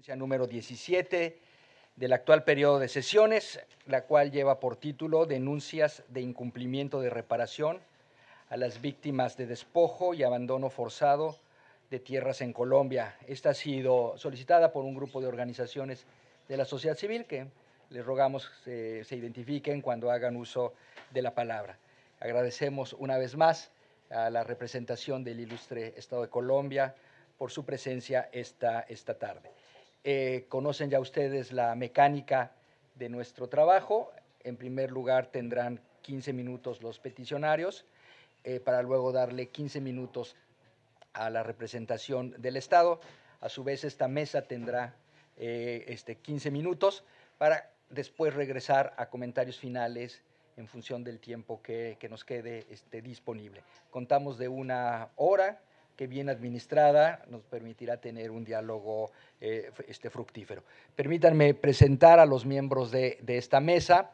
Número 17 del actual periodo de sesiones, la cual lleva por título Denuncias de incumplimiento de reparación a las víctimas de despojo y abandono forzado de tierras en Colombia. Esta ha sido solicitada por un grupo de organizaciones de la sociedad civil que les rogamos se identifiquen cuando hagan uso de la palabra. Agradecemos una vez más a la representación del ilustre Estado de Colombia por su presencia esta tarde. Conocen ya ustedes la mecánica de nuestro trabajo. En primer lugar tendrán 15 minutos los peticionarios, para luego darle 15 minutos a la representación del Estado. A su vez, esta mesa tendrá 15 minutos para después regresar a comentarios finales en función del tiempo que nos quede disponible. Contamos de una hora que bien administrada nos permitirá tener un diálogo fructífero. Permítanme presentar a los miembros de esta mesa.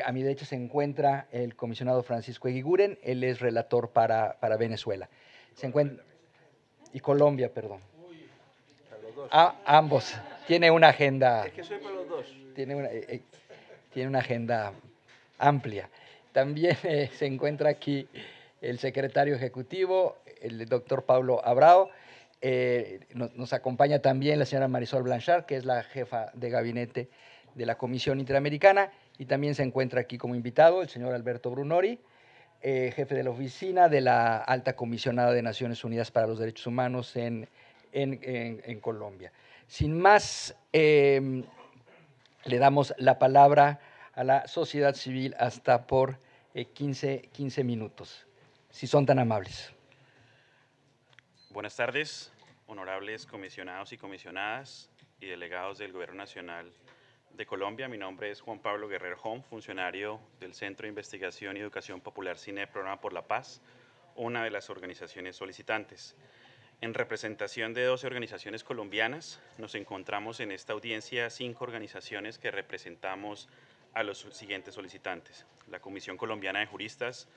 A mi derecha se encuentra el comisionado Francisco Eguiguren, él es relator para Venezuela. Se encuentra, y Colombia, perdón. Ambos. Tiene una agenda. Es que soy para los dos. Tiene una agenda amplia. También se encuentra aquí el secretario ejecutivo, el doctor Pablo Abrao. Nos acompaña también la señora Marisol Blanchard, que es la jefa de gabinete de la Comisión Interamericana, y también se encuentra aquí como invitado el señor Alberto Brunori, jefe de la oficina de la Alta Comisionada de Naciones Unidas para los Derechos Humanos en Colombia. Sin más, le damos la palabra a la sociedad civil hasta por 15 minutos, si son tan amables. Buenas tardes, honorables comisionados y comisionadas y delegados del Gobierno Nacional de Colombia. Mi nombre es Juan Pablo Guerrero Hom, funcionario del Centro de Investigación y Educación Popular CINEP, Programa por la Paz, una de las organizaciones solicitantes. En representación de 12 organizaciones colombianas, nos encontramos en esta audiencia 5 organizaciones que representamos a los siguientes solicitantes: la Comisión Colombiana de Juristas,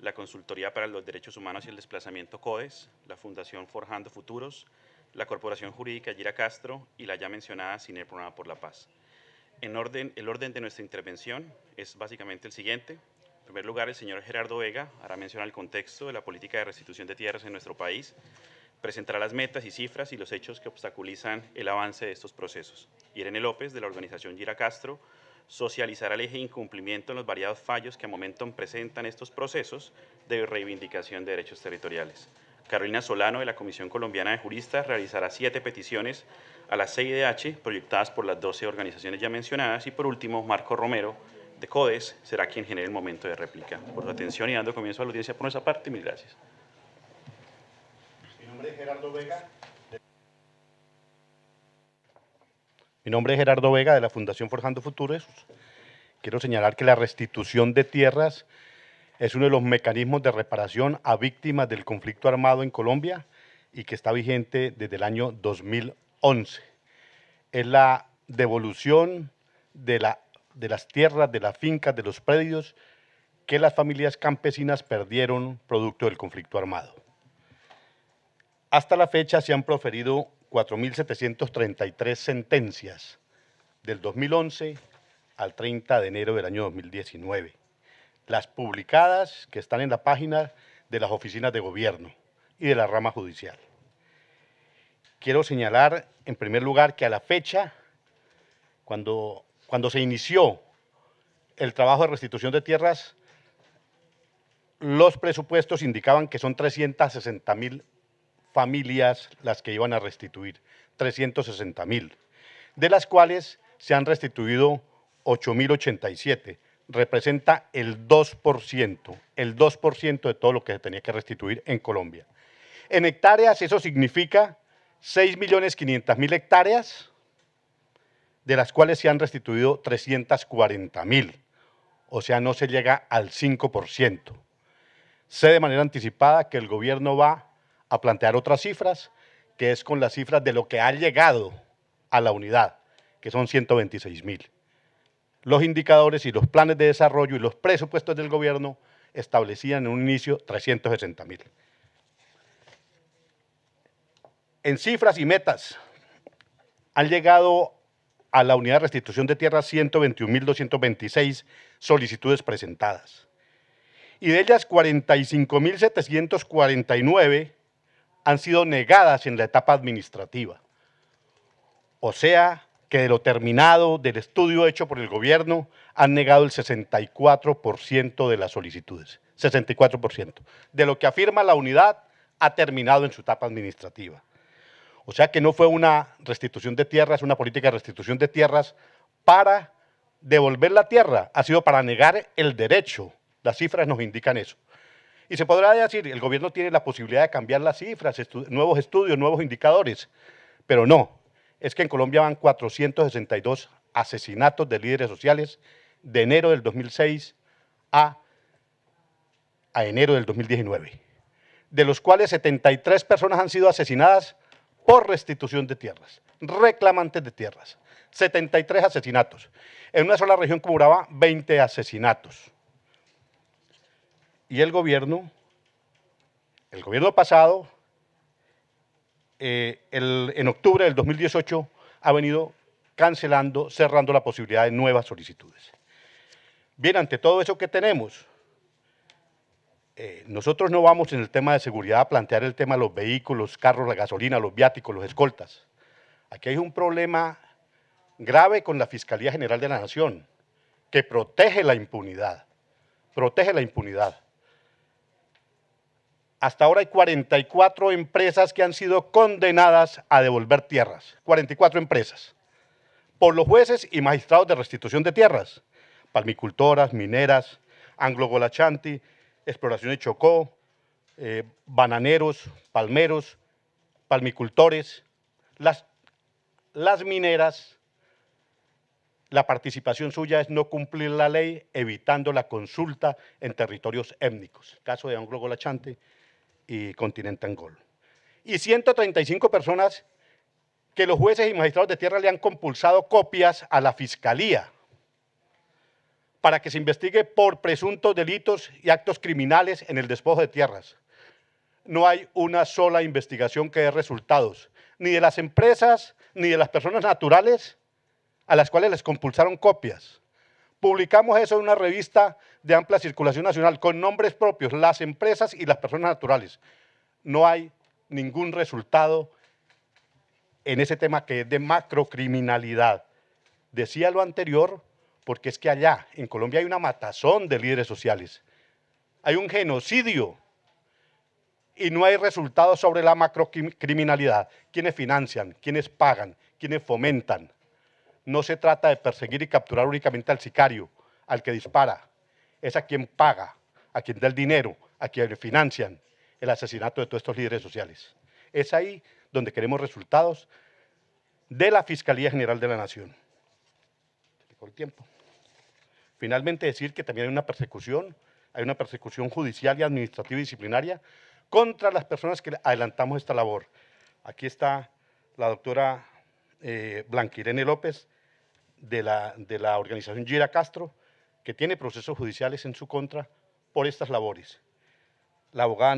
la Consultoría para los Derechos Humanos y el Desplazamiento CODES, la Fundación Forjando Futuros, la Corporación Jurídica Yira Castro y la ya mencionada CINEP, Programa por la Paz. El orden de nuestra intervención es básicamente el siguiente. En primer lugar, el señor Gerardo Vega hará mención al contexto de la política de restitución de tierras en nuestro país, presentará las metas y cifras y los hechos que obstaculizan el avance de estos procesos. Irene López, de la organización Yira Castro, socializará el eje de incumplimiento en los variados fallos que a momentum presentan estos procesos de reivindicación de derechos territoriales. Carolina Solano, de la Comisión Colombiana de Juristas, realizará 7 peticiones a la CIDH, proyectadas por las 12 organizaciones ya mencionadas. Y por último, Marco Romero, de CODES, será quien genere el momento de réplica. Por su atención y dando comienzo a la audiencia por nuestra parte, mil gracias. Mi nombre es Gerardo Vega. Mi nombre es Gerardo Vega, de la Fundación Forjando Futuros. Quiero señalar que la restitución de tierras es uno de los mecanismos de reparación a víctimas del conflicto armado en Colombia y que está vigente desde el año 2011. Es la devolución de las tierras, de las fincas, de los predios que las familias campesinas perdieron producto del conflicto armado. Hasta la fecha se han proferido 4.733 sentencias del 2011 al 30 de enero del año 2019. Las publicadas que están en la página de las oficinas de gobierno y de la rama judicial. Quiero señalar, en primer lugar, que a la fecha, cuando se inició el trabajo de restitución de tierras, los presupuestos indicaban que son 360.000 familias las que iban a restituir, 360.000, de las cuales se han restituido 8.087, representa el 2% de todo lo que se tenía que restituir en Colombia. En hectáreas eso significa 6.500.000 hectáreas, de las cuales se han restituido 340.000, o sea, no se llega al 5%. Sé de manera anticipada que el gobierno va a plantear otras cifras, que es con las cifras de lo que ha llegado a la unidad, que son 126.000. Los indicadores y los planes de desarrollo y los presupuestos del gobierno establecían en un inicio 360.000. En cifras y metas, han llegado a la unidad de restitución de tierras 121.226 solicitudes presentadas. Y de ellas 45.749 han sido negadas en la etapa administrativa. O sea, que de lo terminado del estudio hecho por el gobierno han negado el 64% de las solicitudes, 64%. De lo que afirma la unidad ha terminado en su etapa administrativa. O sea que no fue una restitución de tierras, una política de restitución de tierras para devolver la tierra, ha sido para negar el derecho. Las cifras nos indican eso. Y se podrá decir, el gobierno tiene la posibilidad de cambiar las cifras, nuevos estudios, nuevos indicadores, pero no. Es que en Colombia van 462 asesinatos de líderes sociales de enero del 2006 a enero del 2019, de los cuales 73 personas han sido asesinadas por restitución de tierras, reclamantes de tierras, 73 asesinatos. En una sola región como Urabá, 20 asesinatos. Y el gobierno pasado, en octubre del 2018, ha venido cancelando, cerrando la posibilidad de nuevas solicitudes. Bien, ante todo eso que tenemos, nosotros no vamos en el tema de seguridad a plantear el tema de los vehículos, los carros, la gasolina, los viáticos, los escoltas. Aquí hay un problema grave con la Fiscalía General de la Nación, que protege la impunidad, Hasta ahora hay 44 empresas que han sido condenadas a devolver tierras, 44 empresas, por los jueces y magistrados de restitución de tierras, palmicultoras, mineras, Anglo Golachanti, Exploración de Chocó, bananeros, palmeros, palmicultores, las mineras. La participación suya es no cumplir la ley, evitando la consulta en territorios étnicos, caso de Anglo Golachanti y Continente Angol. Y 135 personas que los jueces y magistrados de tierra le han compulsado copias a la Fiscalía para que se investigue por presuntos delitos y actos criminales en el despojo de tierras. No hay una sola investigación que dé resultados, ni de las empresas, ni de las personas naturales a las cuales les compulsaron copias. Publicamos eso en una revista de amplia circulación nacional con nombres propios, las empresas y las personas naturales. No hay ningún resultado en ese tema que es de macrocriminalidad. Decía lo anterior porque es que allá en Colombia hay una matazón de líderes sociales, hay un genocidio y no hay resultados sobre la macrocriminalidad. ¿Quiénes financian? ¿Quiénes pagan? ¿Quiénes fomentan? No se trata de perseguir y capturar únicamente al sicario, al que dispara, es a quien paga, a quien da el dinero, a quien le financian el asesinato de todos estos líderes sociales. Es ahí donde queremos resultados de la Fiscalía General de la Nación. Por el tiempo. Finalmente decir que también hay una persecución judicial y administrativa y disciplinaria contra las personas que adelantamos esta labor. Aquí está la doctora Blanca Irene López, de la organización Gira Castro, que tiene procesos judiciales en su contra por estas labores. La abogada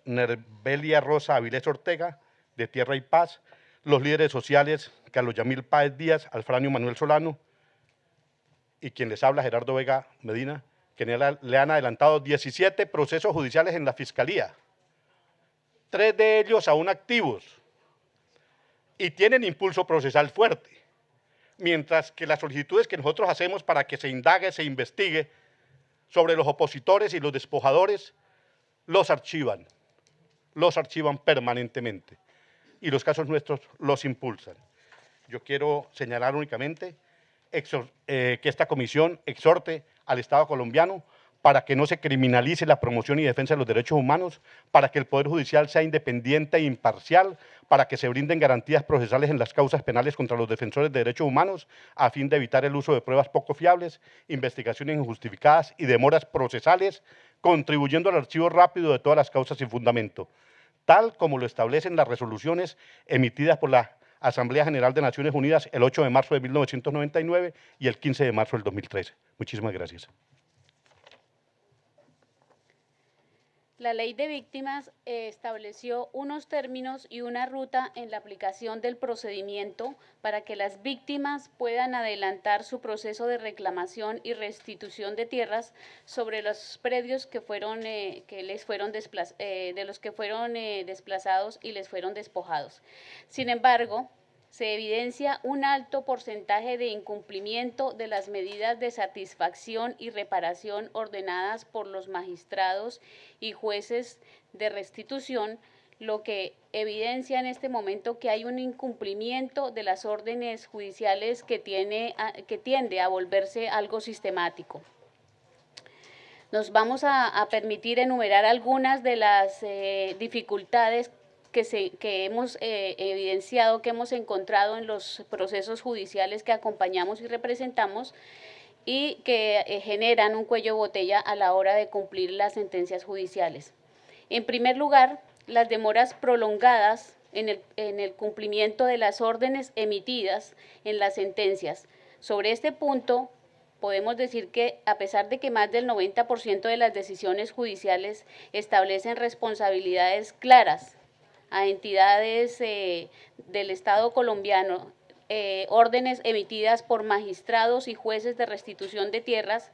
Nerbelia Rosa Avilés Ortega, de Tierra y Paz, los líderes sociales Carlos Yamil Páez Díaz, Alfranio Manuel Solano, y quien les habla, Gerardo Vega Medina, que le han adelantado 17 procesos judiciales en la Fiscalía, 3 de ellos aún activos, y tienen impulso procesal fuerte. Mientras que las solicitudes que nosotros hacemos para que se indague, se investigue sobre los opositores y los despojadores, los archivan permanentemente y los casos nuestros los impulsan. Yo quiero señalar únicamente que esta comisión exhorte al Estado colombiano para que no se criminalice la promoción y defensa de los derechos humanos, para que el Poder Judicial sea independiente e imparcial, para que se brinden garantías procesales en las causas penales contra los defensores de derechos humanos, a fin de evitar el uso de pruebas poco fiables, investigaciones injustificadas y demoras procesales, contribuyendo al archivo rápido de todas las causas sin fundamento, tal como lo establecen las resoluciones emitidas por la Asamblea General de Naciones Unidas el 8 de marzo de 1999 y el 15 de marzo del 2013. Muchísimas gracias. La Ley de Víctimas estableció unos términos y una ruta en la aplicación del procedimiento para que las víctimas puedan adelantar su proceso de reclamación y restitución de tierras sobre los predios que fueron, de los que fueron desplazados y les fueron despojados. Sin embargo, se evidencia un alto porcentaje de incumplimiento de las medidas de satisfacción y reparación ordenadas por los magistrados y jueces de restitución, lo que evidencia en este momento que hay un incumplimiento de las órdenes judiciales que tiende a volverse algo sistemático. Nos vamos a permitir enumerar algunas de las dificultades que hemos evidenciado, que hemos encontrado en los procesos judiciales que acompañamos y representamos y que generan un cuello de botella a la hora de cumplir las sentencias judiciales. En primer lugar, las demoras prolongadas en el cumplimiento de las órdenes emitidas en las sentencias. Sobre este punto, podemos decir que a pesar de que más del 90% de las decisiones judiciales establecen responsabilidades claras a entidades del Estado colombiano, órdenes emitidas por magistrados y jueces de restitución de tierras,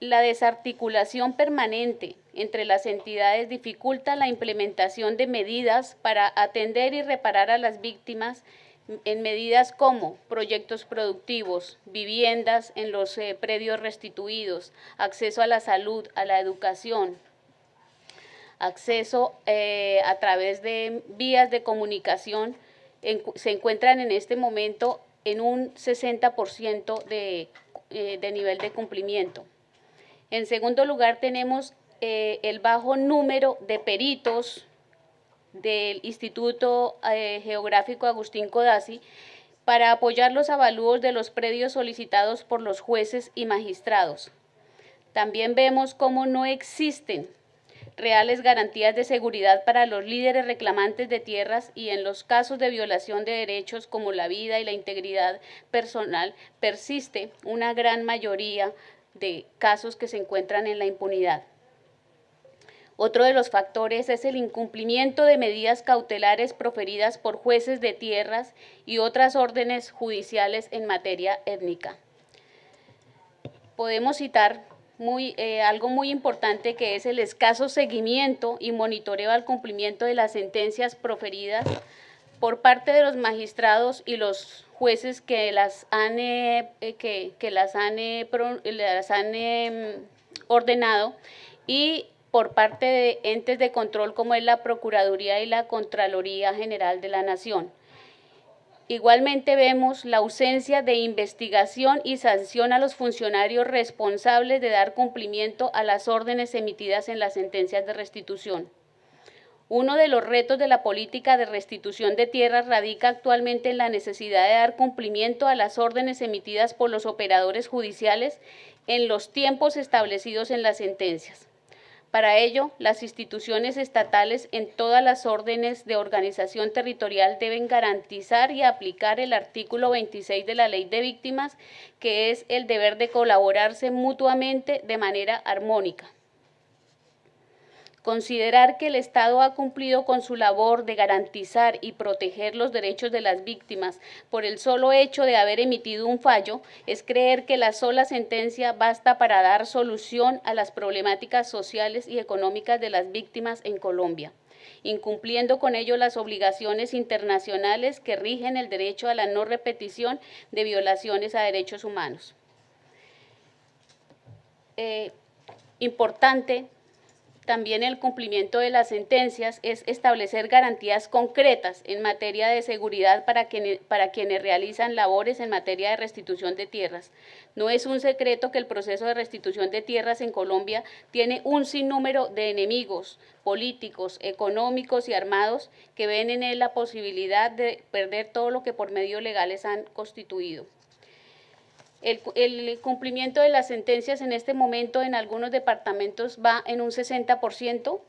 la desarticulación permanente entre las entidades dificulta la implementación de medidas para atender y reparar a las víctimas en medidas como proyectos productivos, viviendas en los predios restituidos, acceso a la salud, a la educación, acceso a través de vías de comunicación, se encuentran en este momento en un 60% de nivel de cumplimiento. En segundo lugar, tenemos el bajo número de peritos del Instituto Geográfico Agustín Codazzi para apoyar los avalúos de los predios solicitados por los jueces y magistrados. También vemos cómo no existen reales garantías de seguridad para los líderes reclamantes de tierras y en los casos de violación de derechos como la vida y la integridad personal persiste una gran mayoría de casos que se encuentran en la impunidad. Otro de los factores es el incumplimiento de medidas cautelares proferidas por jueces de tierras y otras órdenes judiciales en materia étnica. Podemos citar algo muy importante, que es el escaso seguimiento y monitoreo al cumplimiento de las sentencias proferidas por parte de los magistrados y los jueces que las han ordenado, y por parte de entes de control como es la Procuraduría y la Contraloría General de la Nación. Igualmente vemos la ausencia de investigación y sanción a los funcionarios responsables de dar cumplimiento a las órdenes emitidas en las sentencias de restitución. Uno de los retos de la política de restitución de tierras radica actualmente en la necesidad de dar cumplimiento a las órdenes emitidas por los operadores judiciales en los tiempos establecidos en las sentencias. Para ello, las instituciones estatales en todas las órdenes de organización territorial deben garantizar y aplicar el artículo 26 de la Ley de Víctimas, que es el deber de colaborarse mutuamente de manera armónica. Considerar que el Estado ha cumplido con su labor de garantizar y proteger los derechos de las víctimas por el solo hecho de haber emitido un fallo es creer que la sola sentencia basta para dar solución a las problemáticas sociales y económicas de las víctimas en Colombia, incumpliendo con ello las obligaciones internacionales que rigen el derecho a la no repetición de violaciones a derechos humanos. Importante también el cumplimiento de las sentencias es establecer garantías concretas en materia de seguridad para quienes realizan labores en materia de restitución de tierras. No es un secreto que el proceso de restitución de tierras en Colombia tiene un sinnúmero de enemigos políticos, económicos y armados que ven en él la posibilidad de perder todo lo que por medios legales han constituido. El cumplimiento de las sentencias en este momento en algunos departamentos va en un 60%,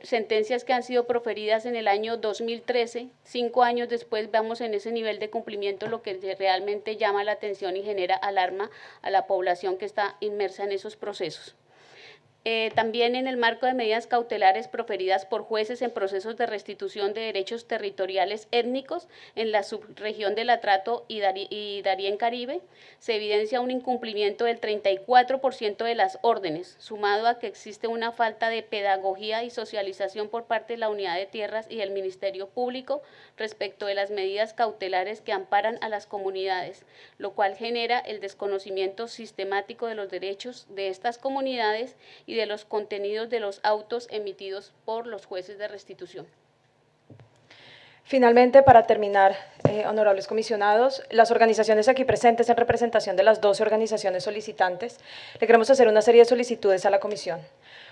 sentencias que han sido proferidas en el año 2013, 5 años después vamos en ese nivel de cumplimiento, lo que realmente llama la atención y genera alarma a la población que está inmersa en esos procesos. También en el marco de medidas cautelares proferidas por jueces en procesos de restitución de derechos territoriales étnicos en la subregión del Atrato y Darién Caribe, se evidencia un incumplimiento del 34% de las órdenes, sumado a que existe una falta de pedagogía y socialización por parte de la Unidad de Tierras y del Ministerio Público respecto de las medidas cautelares que amparan a las comunidades, lo cual genera el desconocimiento sistemático de los derechos de estas comunidades y de los contenidos de los autos emitidos por los jueces de restitución. Finalmente, para terminar, honorables comisionados, las organizaciones aquí presentes en representación de las 12 organizaciones solicitantes, le queremos hacer una serie de solicitudes a la comisión.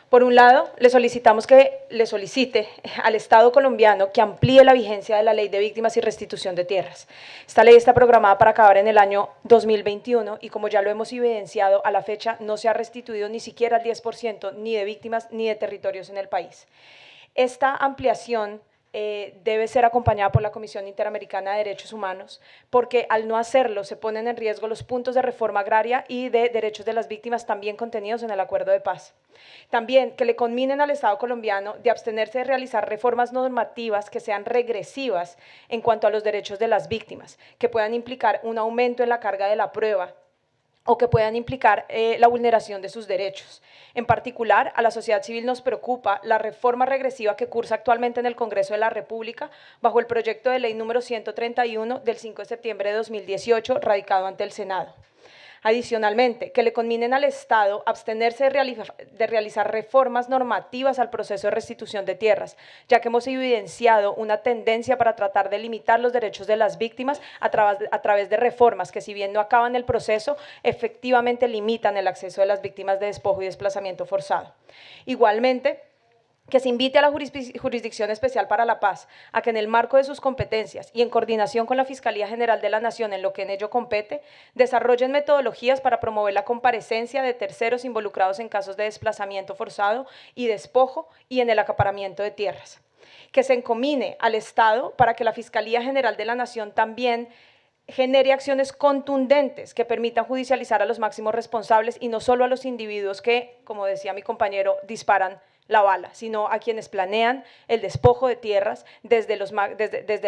Por un lado, le solicitamos que le solicite al Estado colombiano que amplíe la vigencia de la Ley de Víctimas y Restitución de Tierras. Esta ley está programada para acabar en el año 2021 y, como ya lo hemos evidenciado, a la fecha no se ha restituido ni siquiera el 10% ni de víctimas ni de territorios en el país. Esta ampliación debe ser acompañada por la Comisión Interamericana de Derechos Humanos, porque al no hacerlo se ponen en riesgo los puntos de reforma agraria y de derechos de las víctimas también contenidos en el acuerdo de paz. También que le conminen al Estado colombiano de abstenerse de realizar reformas normativas que sean regresivas en cuanto a los derechos de las víctimas, que puedan implicar un aumento en la carga de la prueba o que puedan implicar la vulneración de sus derechos. En particular, a la sociedad civil nos preocupa la reforma regresiva que cursa actualmente en el Congreso de la República bajo el proyecto de ley número 131 del 5 de septiembre de 2018, radicado ante el Senado. Adicionalmente, que le conminen al Estado abstenerse de realizar reformas normativas al proceso de restitución de tierras, ya que hemos evidenciado una tendencia para tratar de limitar los derechos de las víctimas a través de reformas que, si bien no acaban el proceso, efectivamente limitan el acceso de las víctimas de despojo y desplazamiento forzado. Igualmente, que se invite a la Jurisdicción Especial para la Paz a que en el marco de sus competencias y en coordinación con la Fiscalía General de la Nación en lo que en ello compete, desarrollen metodologías para promover la comparecencia de terceros involucrados en casos de desplazamiento forzado y despojo y en el acaparamiento de tierras. Que se encomine al Estado para que la Fiscalía General de la Nación también genere acciones contundentes que permitan judicializar a los máximos responsables y no solo a los individuos que, como decía mi compañero, disparan la bala, sino a quienes planean el despojo de tierras desde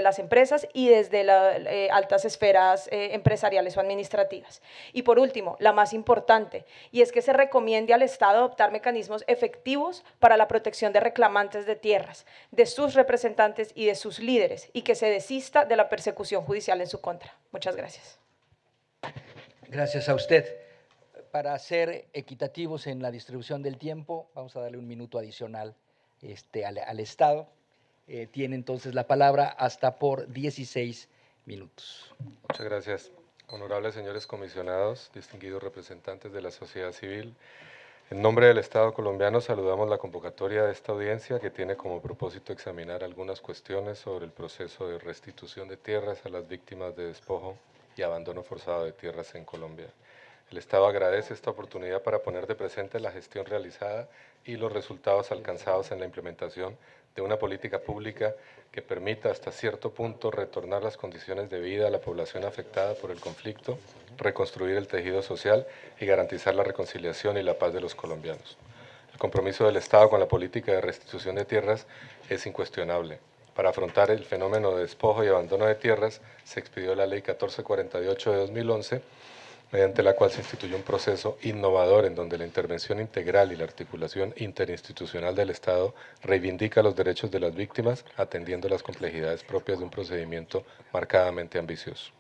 las empresas y desde las altas esferas empresariales o administrativas. Y por último, la más importante, y es que se recomiende al Estado adoptar mecanismos efectivos para la protección de reclamantes de tierras, de sus representantes y de sus líderes, y que se desista de la persecución judicial en su contra. Muchas gracias. Gracias a usted. Para ser equitativos en la distribución del tiempo, vamos a darle un minuto adicional al Estado. Tiene entonces la palabra hasta por 16 minutos. Muchas gracias. Honorables señores comisionados, distinguidos representantes de la sociedad civil, en nombre del Estado colombiano saludamos la convocatoria de esta audiencia que tiene como propósito examinar algunas cuestiones sobre el proceso de restitución de tierras a las víctimas de despojo y abandono forzado de tierras en Colombia. El Estado agradece esta oportunidad para poner de presente la gestión realizada y los resultados alcanzados en la implementación de una política pública que permita hasta cierto punto retornar las condiciones de vida a la población afectada por el conflicto, reconstruir el tejido social y garantizar la reconciliación y la paz de los colombianos. El compromiso del Estado con la política de restitución de tierras es incuestionable. Para afrontar el fenómeno de despojo y abandono de tierras, se expidió la Ley 1448 de 2011, mediante la cual se instituyó un proceso innovador en donde la intervención integral y la articulación interinstitucional del Estado reivindica los derechos de las víctimas, atendiendo las complejidades propias de un procedimiento marcadamente ambicioso.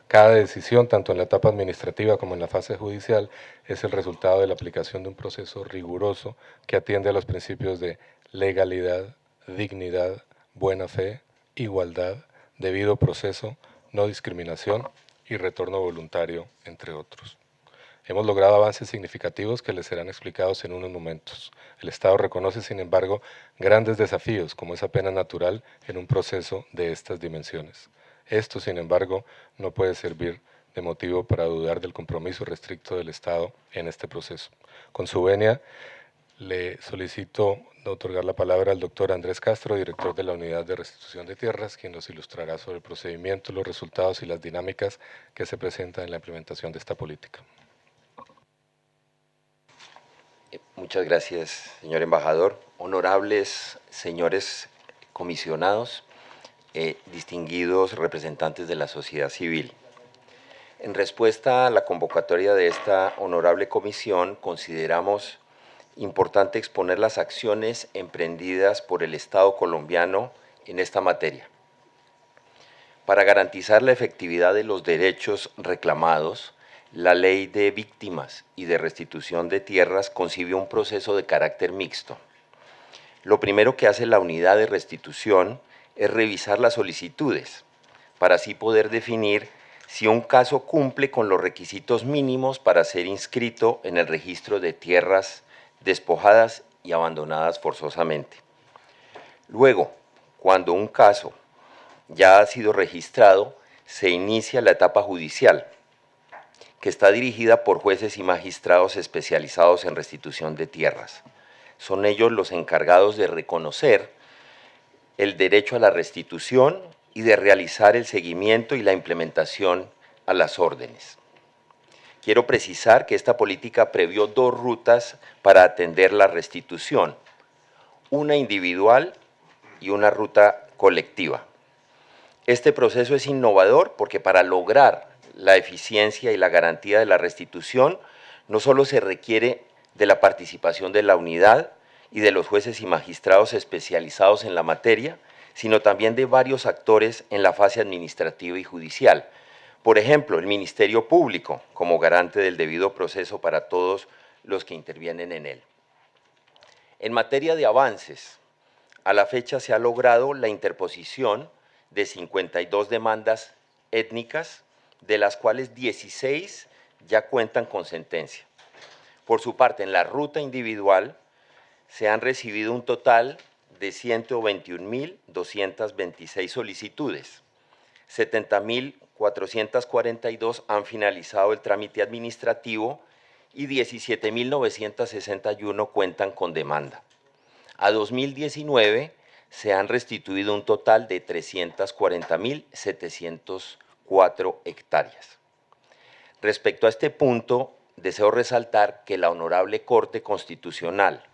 Cada decisión, tanto en la etapa administrativa como en la fase judicial, es el resultado de la aplicación de un proceso riguroso que atiende a los principios de legalidad, dignidad, buena fe, igualdad, debido proceso, no discriminación y retorno voluntario, entre otros. Hemos logrado avances significativos que les serán explicados en unos momentos. El Estado reconoce, sin embargo, grandes desafíos, como esa pena natural en un proceso de estas dimensiones. Esto, sin embargo, no puede servir de motivo para dudar del compromiso restricto del Estado en este proceso. Con su venia, le solicito otorgar la palabra al doctor Andrés Castro, director de la Unidad de Restitución de Tierras, quien nos ilustrará sobre el procedimiento, los resultados y las dinámicas que se presentan en la implementación de esta política. Muchas gracias, señor embajador. Honorables señores comisionados, distinguidos representantes de la sociedad civil. En respuesta a la convocatoria de esta honorable comisión, consideramos importante exponer las acciones emprendidas por el Estado colombiano en esta materia. Para garantizar la efectividad de los derechos reclamados, la Ley de Víctimas y de Restitución de Tierras concibió un proceso de carácter mixto. Lo primero que hace la unidad de restitución es revisar las solicitudes, para así poder definir si un caso cumple con los requisitos mínimos para ser inscrito en el registro de tierras despojadas y abandonadas forzosamente. Luego, cuando un caso ya ha sido registrado, se inicia la etapa judicial, que está dirigida por jueces y magistrados especializados en restitución de tierras. Son ellos los encargados de reconocer el derecho a la restitución y de realizar el seguimiento y la implementación a las órdenes. Quiero precisar que esta política previó dos rutas para atender la restitución, una individual y una ruta colectiva. Este proceso es innovador porque para lograr la eficiencia y la garantía de la restitución no solo se requiere de la participación de la unidad y de los jueces y magistrados especializados en la materia, sino también de varios actores en la fase administrativa y judicial. Por ejemplo, el Ministerio Público, como garante del debido proceso para todos los que intervienen en él. En materia de avances, a la fecha se ha logrado la interposición de 52 demandas étnicas, de las cuales 16 ya cuentan con sentencia. Por su parte, en la ruta individual se han recibido un total de 121.226 solicitudes, 70.442 han finalizado el trámite administrativo y 17.961 cuentan con demanda. A 2019 se han restituido un total de 340.704 hectáreas. Respecto a este punto, deseo resaltar que la Honorable Corte Constitucional,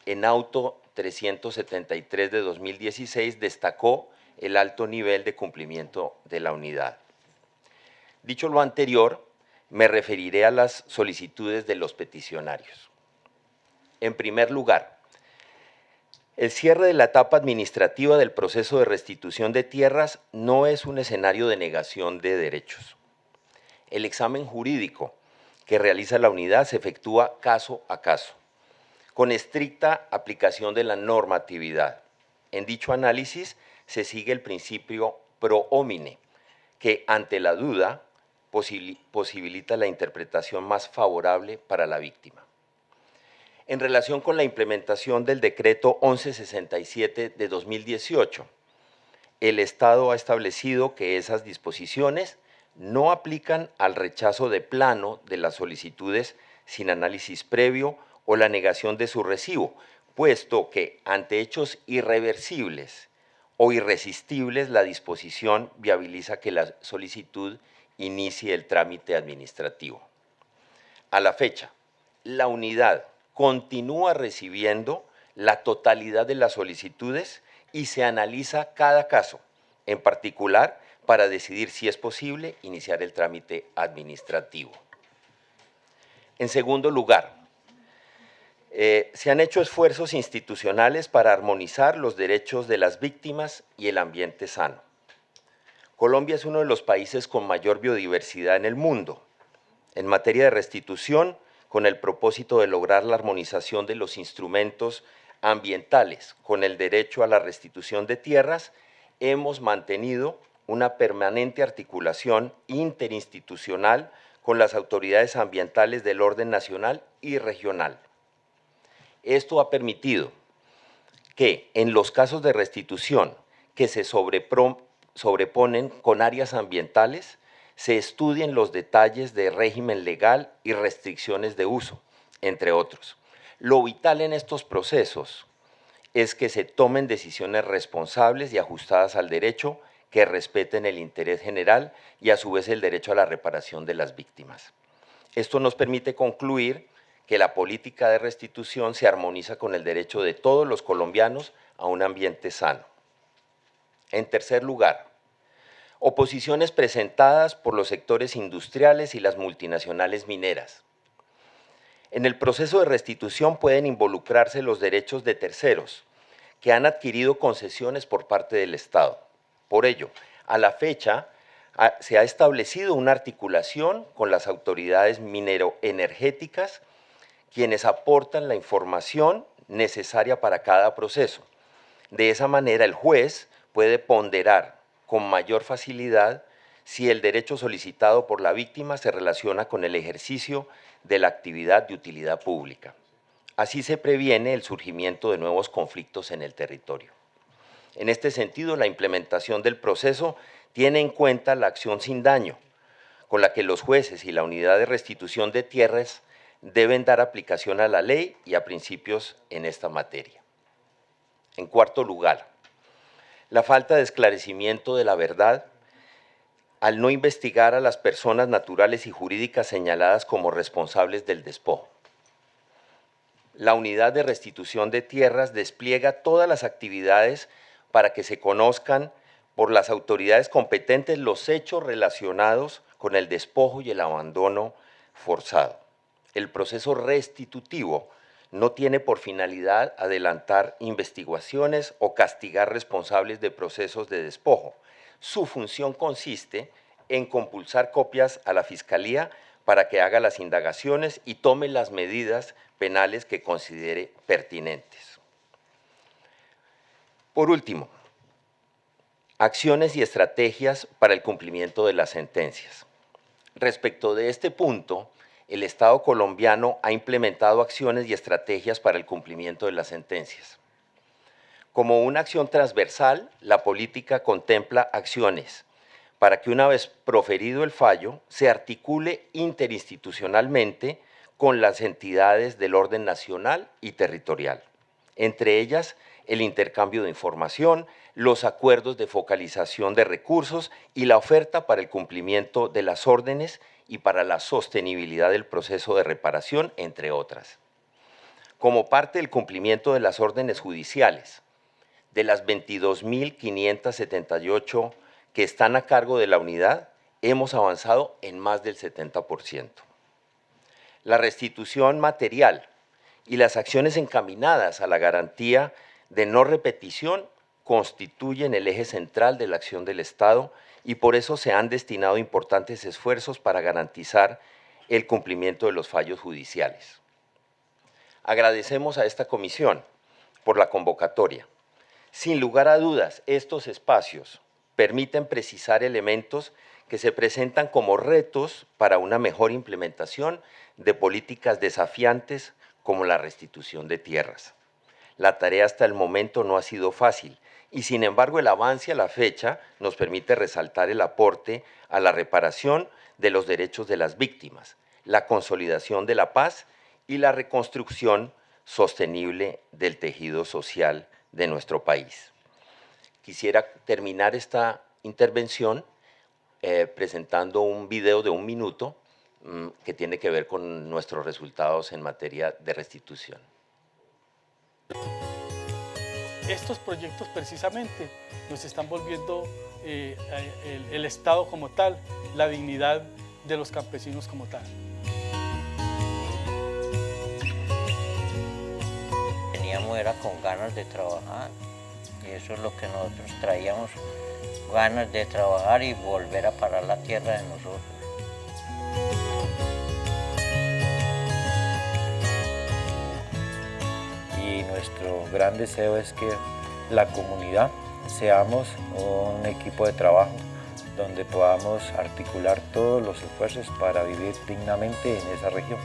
en auto 373 de 2016, destacó el alto nivel de cumplimiento de la unidad. Dicho lo anterior, me referiré a las solicitudes de los peticionarios. En primer lugar, el cierre de la etapa administrativa del proceso de restitución de tierras no es un escenario de negación de derechos. El examen jurídico que realiza la unidad se efectúa caso a caso, con estricta aplicación de la normatividad. En dicho análisis se sigue el principio pro homine, que ante la duda posibilita la interpretación más favorable para la víctima. En relación con la implementación del decreto 1167 de 2018, el Estado ha establecido que esas disposiciones no aplican al rechazo de plano de las solicitudes sin análisis previo o la negación de su recibo, puesto que ante hechos irreversibles o irresistibles la disposición viabiliza que la solicitud inicie el trámite administrativo. A la fecha, la unidad continúa recibiendo la totalidad de las solicitudes y se analiza cada caso, en particular para decidir si es posible iniciar el trámite administrativo. En segundo lugar, se han hecho esfuerzos institucionales para armonizar los derechos de las víctimas y el ambiente sano. Colombia es uno de los países con mayor biodiversidad en el mundo. En materia de restitución, con el propósito de lograr la armonización de los instrumentos ambientales con el derecho a la restitución de tierras, hemos mantenido una permanente articulación interinstitucional con las autoridades ambientales del orden nacional y regional. Esto ha permitido que en los casos de restitución que se sobreponen con áreas ambientales, se estudien los detalles de régimen legal y restricciones de uso, entre otros. Lo vital en estos procesos es que se tomen decisiones responsables y ajustadas al derecho que respeten el interés general y a su vez el derecho a la reparación de las víctimas. Esto nos permite concluir que la política de restitución se armoniza con el derecho de todos los colombianos a un ambiente sano. En tercer lugar, oposiciones presentadas por los sectores industriales y las multinacionales mineras. En el proceso de restitución pueden involucrarse los derechos de terceros que han adquirido concesiones por parte del Estado. Por ello, a la fecha, se ha establecido una articulación con las autoridades mineroenergéticas, quienes aportan la información necesaria para cada proceso. De esa manera, el juez puede ponderar con mayor facilidad si el derecho solicitado por la víctima se relaciona con el ejercicio de la actividad de utilidad pública. Así se previene el surgimiento de nuevos conflictos en el territorio. En este sentido, la implementación del proceso tiene en cuenta la acción sin daño, con la que los jueces y la unidad de restitución de tierras deben dar aplicación a la ley y a principios en esta materia. En cuarto lugar, la falta de esclarecimiento de la verdad al no investigar a las personas naturales y jurídicas señaladas como responsables del despojo. La unidad de restitución de tierras despliega todas las actividades para que se conozcan por las autoridades competentes los hechos relacionados con el despojo y el abandono forzado. El proceso restitutivo no tiene por finalidad adelantar investigaciones o castigar responsables de procesos de despojo. Su función consiste en compulsar copias a la Fiscalía para que haga las indagaciones y tome las medidas penales que considere pertinentes. Por último, acciones y estrategias para el cumplimiento de las sentencias. Respecto de este punto, el Estado colombiano ha implementado acciones y estrategias para el cumplimiento de las sentencias. Como una acción transversal, la política contempla acciones para que una vez proferido el fallo, se articule interinstitucionalmente con las entidades del orden nacional y territorial, entre ellas el intercambio de información, los acuerdos de focalización de recursos y la oferta para el cumplimiento de las órdenes y para la sostenibilidad del proceso de reparación, entre otras. Como parte del cumplimiento de las órdenes judiciales, de las 22.578 que están a cargo de la unidad, hemos avanzado en más del 70%. La restitución material y las acciones encaminadas a la garantía de no repetición constituyen el eje central de la acción del Estado y por eso se han destinado importantes esfuerzos para garantizar el cumplimiento de los fallos judiciales. Agradecemos a esta comisión por la convocatoria. Sin lugar a dudas, estos espacios permiten precisar elementos que se presentan como retos para una mejor implementación de políticas desafiantes como la restitución de tierras. La tarea hasta el momento no ha sido fácil y sin embargo el avance a la fecha nos permite resaltar el aporte a la reparación de los derechos de las víctimas, la consolidación de la paz y la reconstrucción sostenible del tejido social de nuestro país. Quisiera terminar esta intervención presentando un video de 1 minuto que tiene que ver con nuestros resultados en materia de restitución. Estos proyectos precisamente nos están volviendo el Estado como tal, la dignidad de los campesinos como tal. Veníamos era con ganas de trabajar y eso es lo que nosotros traíamos, ganas de trabajar y volver a parar la tierra de nosotros. Y nuestro gran deseo es que la comunidad seamos un equipo de trabajo donde podamos articular todos los esfuerzos para vivir dignamente en esa región.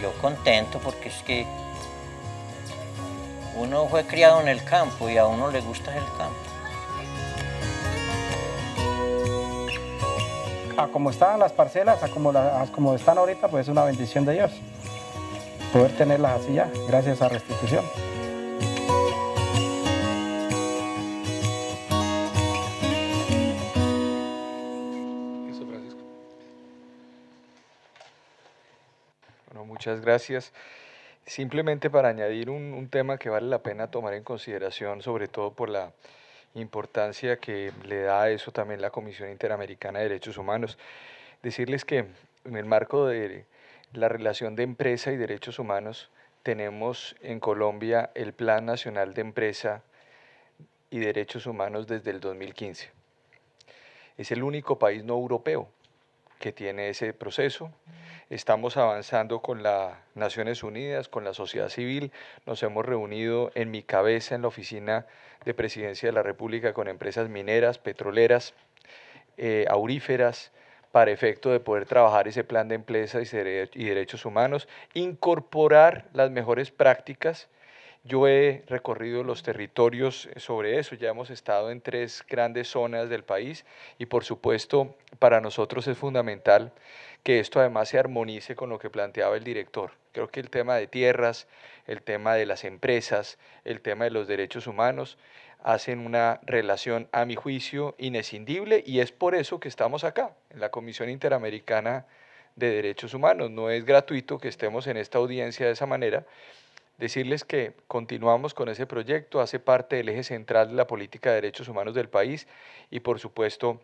Yo contento porque es que uno fue criado en el campo y a uno le gusta el campo. A como estaban las parcelas, a como están ahorita, pues es una bendición de Dios poder tenerlas así ya, gracias a restitución. Eso, Francisco. Bueno, muchas gracias. Simplemente para añadir un tema que vale la pena tomar en consideración, sobre todo por la importancia que le da a eso también la Comisión Interamericana de Derechos Humanos. Decirles que en el marco de la relación de empresa y derechos humanos, tenemos en Colombia el Plan Nacional de Empresa y Derechos Humanos desde el 2015. Es el único país no europeo que tiene ese proceso. Estamos avanzando con las Naciones Unidas, con la sociedad civil. Nos hemos reunido en mi cabeza en la Oficina de Presidencia de la República con empresas mineras, petroleras, auríferas, para efecto de poder trabajar ese plan de empresa y derechos humanos, incorporar las mejores prácticas. Yo he recorrido los territorios sobre eso, ya hemos estado en 3 grandes zonas del país y por supuesto para nosotros es fundamental que esto además se armonice con lo que planteaba el director. Creo que el tema de tierras, el tema de las empresas, el tema de los derechos humanos hacen una relación, a mi juicio, inescindible y es por eso que estamos acá, en la Comisión Interamericana de Derechos Humanos. No es gratuito que estemos en esta audiencia de esa manera. Decirles que continuamos con ese proyecto, hace parte del eje central de la política de derechos humanos del país y por supuesto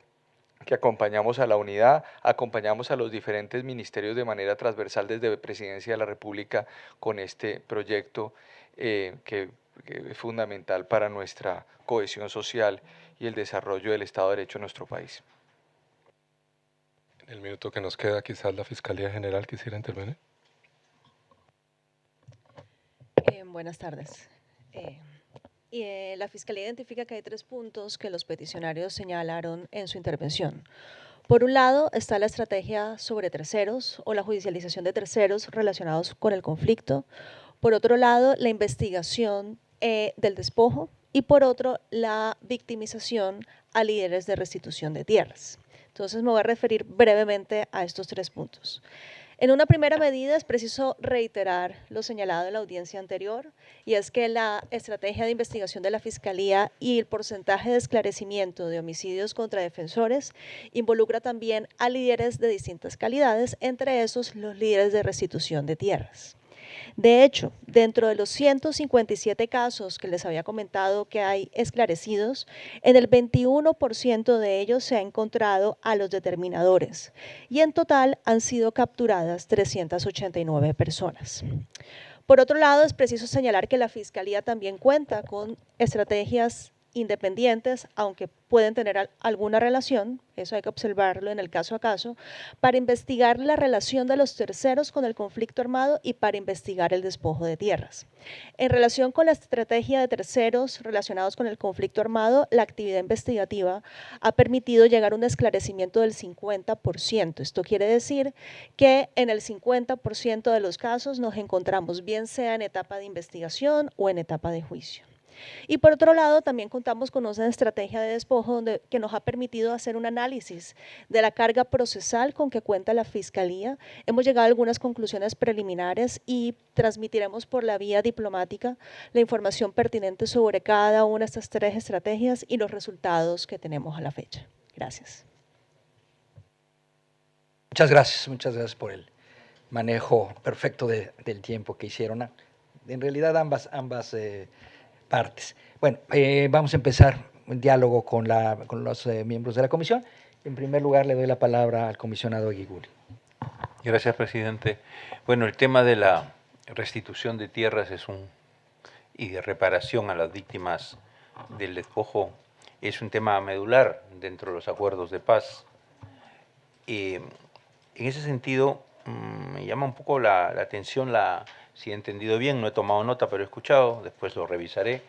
que acompañamos a la unidad, acompañamos a los diferentes ministerios de manera transversal desde la Presidencia de la República con este proyecto que es fundamental para nuestra cohesión social y el desarrollo del Estado de Derecho en nuestro país. En el minuto que nos queda, quizás la Fiscalía General quisiera intervenir. Buenas tardes. La Fiscalía identifica que hay 3 puntos que los peticionarios señalaron en su intervención. Por un lado está la estrategia sobre terceros o la judicialización de terceros relacionados con el conflicto. Por otro lado, la investigación del despojo y por otro, la victimización a líderes de restitución de tierras. Entonces me voy a referir brevemente a estos 3 puntos. En una primera medida es preciso reiterar lo señalado en la audiencia anterior y es que la estrategia de investigación de la Fiscalía y el porcentaje de esclarecimiento de homicidios contra defensores involucra también a líderes de distintas calidades, entre esos los líderes de restitución de tierras. De hecho, dentro de los 157 casos que les había comentado que hay esclarecidos, en el 21% de ellos se ha encontrado a los determinadores y en total han sido capturadas 389 personas. Por otro lado, es preciso señalar que la Fiscalía también cuenta con estrategias independientes, aunque pueden tener alguna relación, eso hay que observarlo en el caso a caso, para investigar la relación de los terceros con el conflicto armado y para investigar el despojo de tierras. En relación con la estrategia de terceros relacionados con el conflicto armado, la actividad investigativa ha permitido llegar a un esclarecimiento del 50%. Esto quiere decir que en el 50% de los casos nos encontramos bien sea en etapa de investigación o en etapa de juicio. Y por otro lado, también contamos con una estrategia de despojo que nos ha permitido hacer un análisis de la carga procesal con que cuenta la Fiscalía. Hemos llegado a algunas conclusiones preliminares y transmitiremos por la vía diplomática la información pertinente sobre cada una de estas 3 estrategias y los resultados que tenemos a la fecha. Gracias. Muchas gracias por el manejo perfecto del tiempo que hicieron. En realidad ambas partes. Bueno, vamos a empezar un diálogo con los miembros de la comisión. En primer lugar, le doy la palabra al comisionado Eguigure. Gracias, presidente. Bueno, el tema de la restitución de tierras y de reparación a las víctimas del despojo es un tema medular dentro de los acuerdos de paz. En ese sentido, me llama un poco la atención si he entendido bien, no he tomado nota, pero he escuchado, después lo revisaré,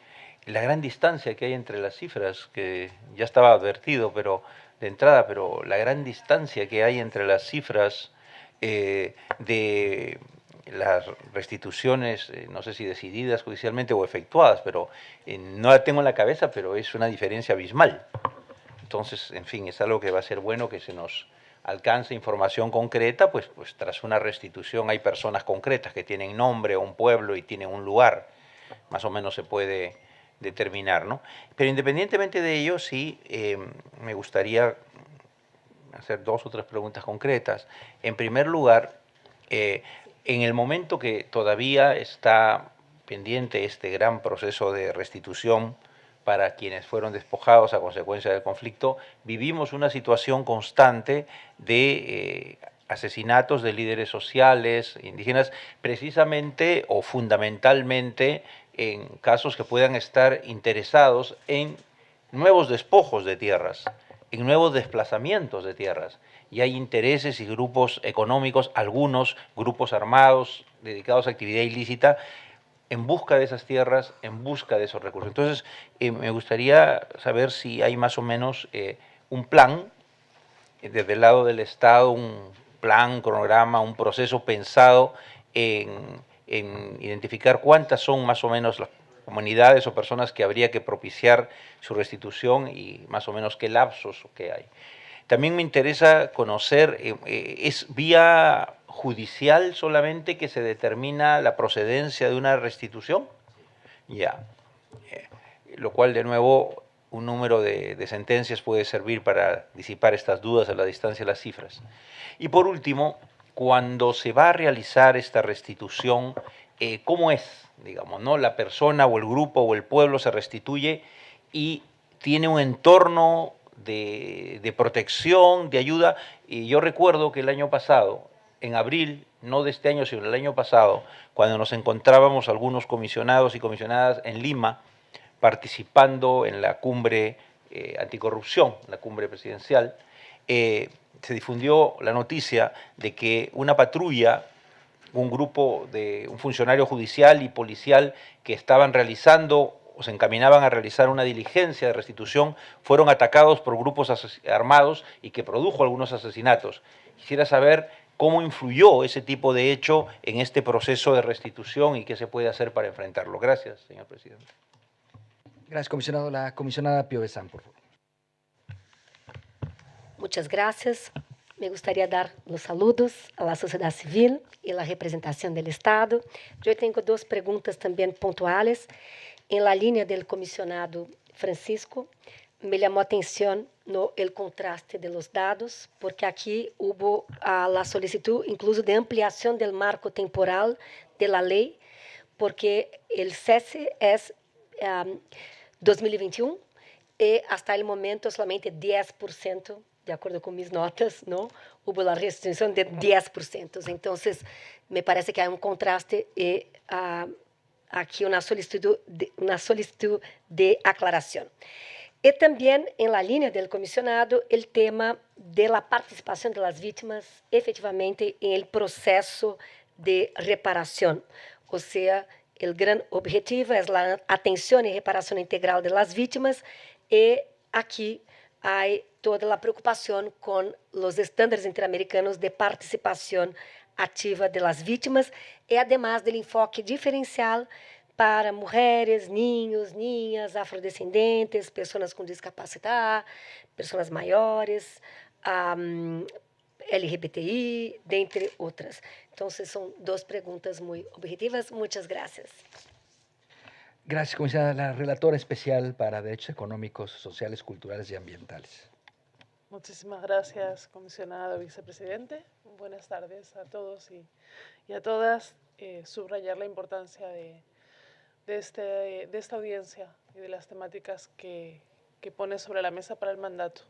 la gran distancia que hay entre las cifras, que ya estaba advertido de entrada, pero la gran distancia que hay entre las cifras de las restituciones, no sé si decididas judicialmente o efectuadas, pero no la tengo en la cabeza, pero es una diferencia abismal. Entonces, en fin, es algo que va a ser bueno que se nos alcanza información concreta, pues tras una restitución hay personas concretas que tienen nombre o un pueblo y tienen un lugar, más o menos se puede determinar, ¿no? Pero independientemente de ello, sí me gustaría hacer 2 o 3 preguntas concretas. En primer lugar, En el momento que todavía está pendiente este gran proceso de restitución para quienes fueron despojados a consecuencia del conflicto, vivimos una situación constante de asesinatos de líderes sociales, indígenas, precisamente o fundamentalmente en casos que puedan estar interesados en nuevos despojos de tierras, en nuevos desplazamientos de tierras. Y hay intereses y grupos económicos, algunos grupos armados dedicados a actividad ilícita, en busca de esas tierras, en busca de esos recursos. Entonces, me gustaría saber si hay más o menos un plan, desde el lado del Estado, un plan, un cronograma, un proceso pensado en identificar cuántas son más o menos las comunidades o personas que habría que propiciar su restitución y más o menos qué lapsos que hay. También me interesa conocer, ¿es vía judicial solamente que se determina la procedencia de una restitución? Ya. Lo cual, de nuevo, un número de sentencias puede servir para disipar estas dudas a la distancia de las cifras. Y por último, cuando se va a realizar esta restitución, ¿cómo es? Digamos, ¿no? La persona o el grupo o el pueblo se restituye y tiene un entorno de protección, de ayuda. Y yo recuerdo que el año pasado, en abril, no de este año, sino el año pasado, cuando nos encontrábamos algunos comisionados y comisionadas en Lima, participando en la cumbre anticorrupción, la cumbre presidencial, se difundió la noticia de que una patrulla, un grupo de un funcionario judicial y policial que estaban realizando o se encaminaban a realizar una diligencia de restitución, fueron atacados por grupos armados y que produjo algunos asesinatos. Quisiera saber cómo influyó ese tipo de hecho en este proceso de restitución y qué se puede hacer para enfrentarlo. Gracias, señor presidente. Gracias, comisionado. La comisionada Pío Besán, por favor. Muchas gracias. Me gustaría dar los saludos a la sociedad civil y la representación del Estado. Yo tengo dos preguntas también puntuales. En la línea del comisionado Francisco, me llamó atención el contraste de los dados, porque aquí hubo la solicitud incluso de ampliación del marco temporal de la ley, porque el cese es 2021 y hasta el momento solamente 10%, de acuerdo con mis notas, ¿no? Hubo la restricción de 10%. Entonces, me parece que hay un contraste y aquí una solicitud de aclaración. Y también en la línea del comisionado, el tema de la participación de las víctimas efectivamente en el proceso de reparación. O sea, el gran objetivo es la atención y reparación integral de las víctimas y aquí hay toda la preocupación con los estándares interamericanos de participación activa de las víctimas y además del enfoque diferencial para mujeres, niños, niñas, afrodescendentes, pessoas com discapacidade, pessoas maiores, LGBTI, dentre outras. Então, são duas perguntas muito objetivas. Muitas gracias. Gracias, comisionada. La relatora especial para Derechos Económicos, Sociales, Culturales y Ambientales. Muchísimas gracias, comisionado vicepresidente. Buenas tardes a todos y a todas. Subrayar la importancia de esta audiencia y de las temáticas que pone sobre la mesa para el mandato,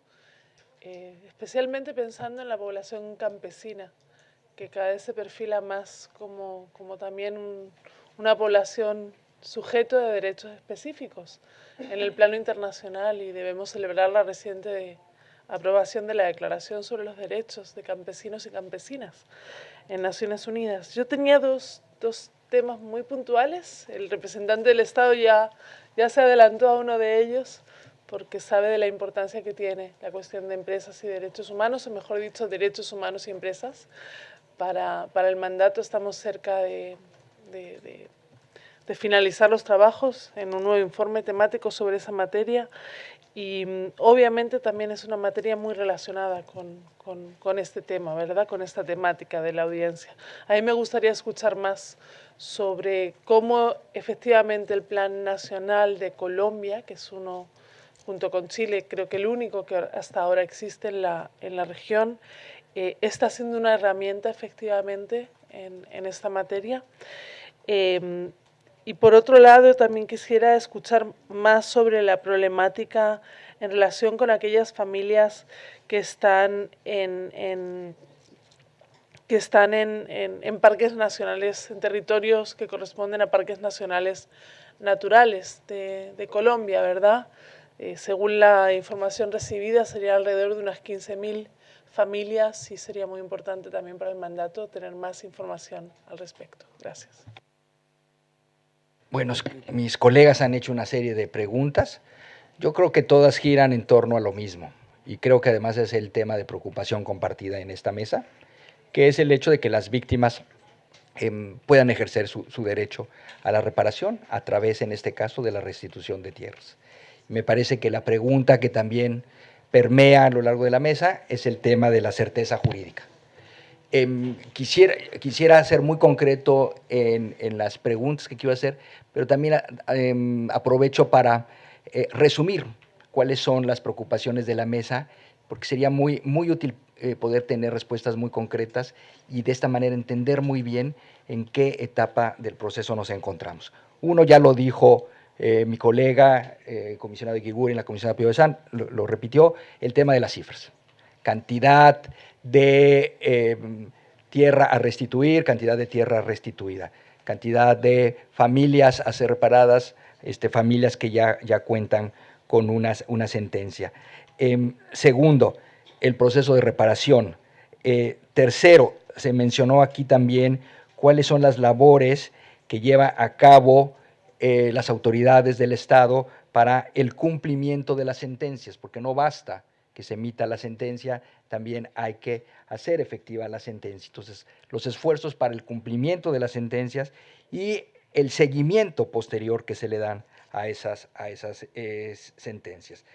especialmente pensando en la población campesina, que cada vez se perfila más como también una población sujeto de derechos específicos en el plano internacional, y debemos celebrar la reciente aprobación de la Declaración sobre los Derechos de Campesinos y Campesinas en Naciones Unidas. Yo tenía dos temas muy puntuales. El representante del Estado ya se adelantó a uno de ellos, porque sabe de la importancia que tiene la cuestión de empresas y derechos humanos, o mejor dicho, derechos humanos y empresas. Para el mandato estamos cerca de finalizar los trabajos en un nuevo informe temático sobre esa materia, y obviamente también es una materia muy relacionada con este tema, ¿verdad? Con esta temática de la audiencia. A mí me gustaría escuchar más sobre cómo efectivamente el Plan Nacional de Colombia, que es uno junto con Chile, creo que el único que hasta ahora existe en la región, está siendo una herramienta efectivamente en esta materia. Y por otro lado, también quisiera escuchar más sobre la problemática en relación con aquellas familias que están en parques nacionales, en territorios que corresponden a parques nacionales naturales de Colombia, ¿verdad? Según la información recibida, sería alrededor de unas 15.000 familias y sería muy importante también para el mandato tener más información al respecto. Gracias. Bueno, mis colegas han hecho una serie de preguntas. Yo creo que todas giran en torno a lo mismo y creo que además es el tema de preocupación compartida en esta mesa, que es el hecho de que las víctimas puedan ejercer su derecho a la reparación a través, en este caso, de la restitución de tierras. Me parece que la pregunta que también permea a lo largo de la mesa es el tema de la certeza jurídica. Quisiera ser muy concreto en las preguntas que quiero hacer, pero también aprovecho para resumir cuáles son las preocupaciones de la mesa, porque sería muy útil poder tener respuestas muy concretas y de esta manera entender muy bien en qué etapa del proceso nos encontramos. Uno ya lo dijo mi colega, comisionado Eguigure en la Comisión de Apego de San, lo repitió, el tema de las cifras. Cantidad de tierra a restituir, cantidad de tierra restituida, cantidad de familias a ser reparadas, familias que ya cuentan con una sentencia. Segundo, el proceso de reparación. Tercero, se mencionó aquí también cuáles son las labores que lleva a cabo las autoridades del Estado para el cumplimiento de las sentencias, porque no basta que se emita la sentencia, también hay que hacer efectiva la sentencia. Entonces, los esfuerzos para el cumplimiento de las sentencias y el seguimiento posterior que se le dan a esas sentencias.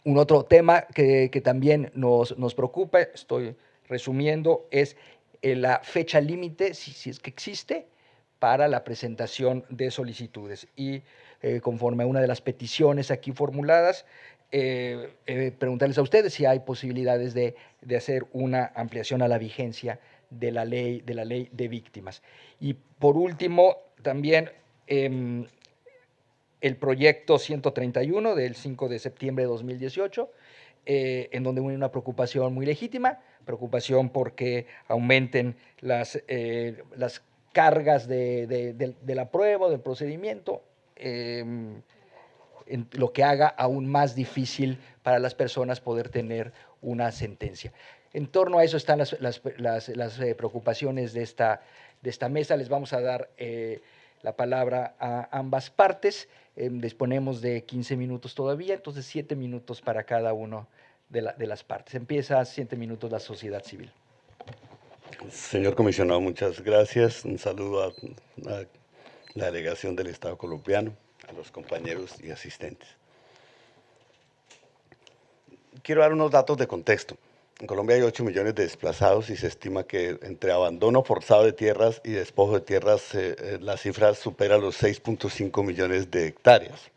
Un otro tema que también nos preocupa, estoy resumiendo, es la fecha límite, si es que existe, para la presentación de solicitudes. Y conforme a una de las peticiones aquí formuladas, preguntarles a ustedes si hay posibilidades de hacer una ampliación a la vigencia de la ley de víctimas. Y por último, también el proyecto 131 del 5 de septiembre de 2018, en donde hay una preocupación muy legítima, preocupación porque aumenten las cargas de la prueba, del procedimiento, lo que haga aún más difícil para las personas poder tener una sentencia. En torno a eso están las preocupaciones de esta mesa. Les vamos a dar la palabra a ambas partes. Disponemos de 15 minutos todavía, entonces 7 minutos para cada uno de las partes. Empieza 7 minutos la sociedad civil. Señor comisionado, muchas gracias. Un saludo a la delegación del Estado colombiano, a los compañeros y asistentes. Quiero dar unos datos de contexto. En Colombia hay 8 millones de desplazados y se estima que entre abandono forzado de tierras y despojo de tierras la cifra supera los 6.5 millones de hectáreas.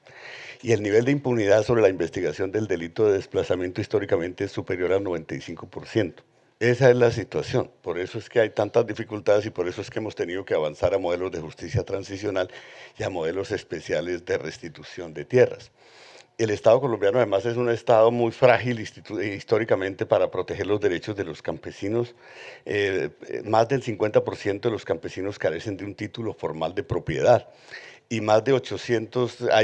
Y el nivel de impunidad sobre la investigación del delito de desplazamiento históricamente es superior al 95%. Esa es la situación, por eso es que hay tantas dificultades y por eso es que hemos tenido que avanzar a modelos de justicia transicional y a modelos especiales de restitución de tierras. El Estado colombiano además es un Estado muy frágil históricamente para proteger los derechos de los campesinos. Más del 50% de los campesinos carecen de un título formal de propiedad. Y hay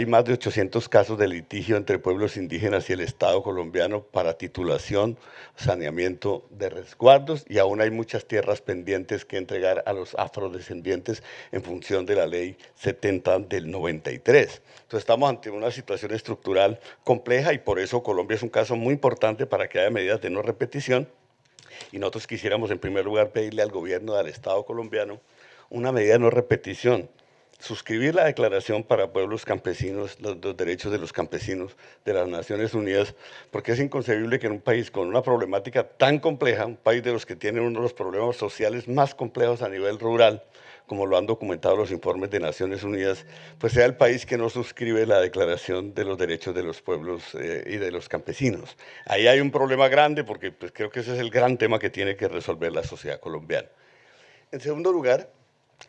más de 800 casos de litigio entre pueblos indígenas y el Estado colombiano para titulación, saneamiento de resguardos, y aún hay muchas tierras pendientes que entregar a los afrodescendientes en función de la ley 70 del 93. Entonces estamos ante una situación estructural compleja y por eso Colombia es un caso muy importante para que haya medidas de no repetición, y nosotros quisiéramos en primer lugar pedirle al gobierno del Estado colombiano una medida de no repetición. Suscribir la Declaración para Pueblos Campesinos, los derechos de los campesinos de las Naciones Unidas, porque es inconcebible que en un país con una problemática tan compleja, un país de los que tienen uno de los problemas sociales más complejos a nivel rural, como lo han documentado los informes de Naciones Unidas, pues sea el país que no suscribe la Declaración de los Derechos de los Pueblos y de los Campesinos. Ahí hay un problema grande porque pues, creo que ese es el gran tema que tiene que resolver la sociedad colombiana. En segundo lugar,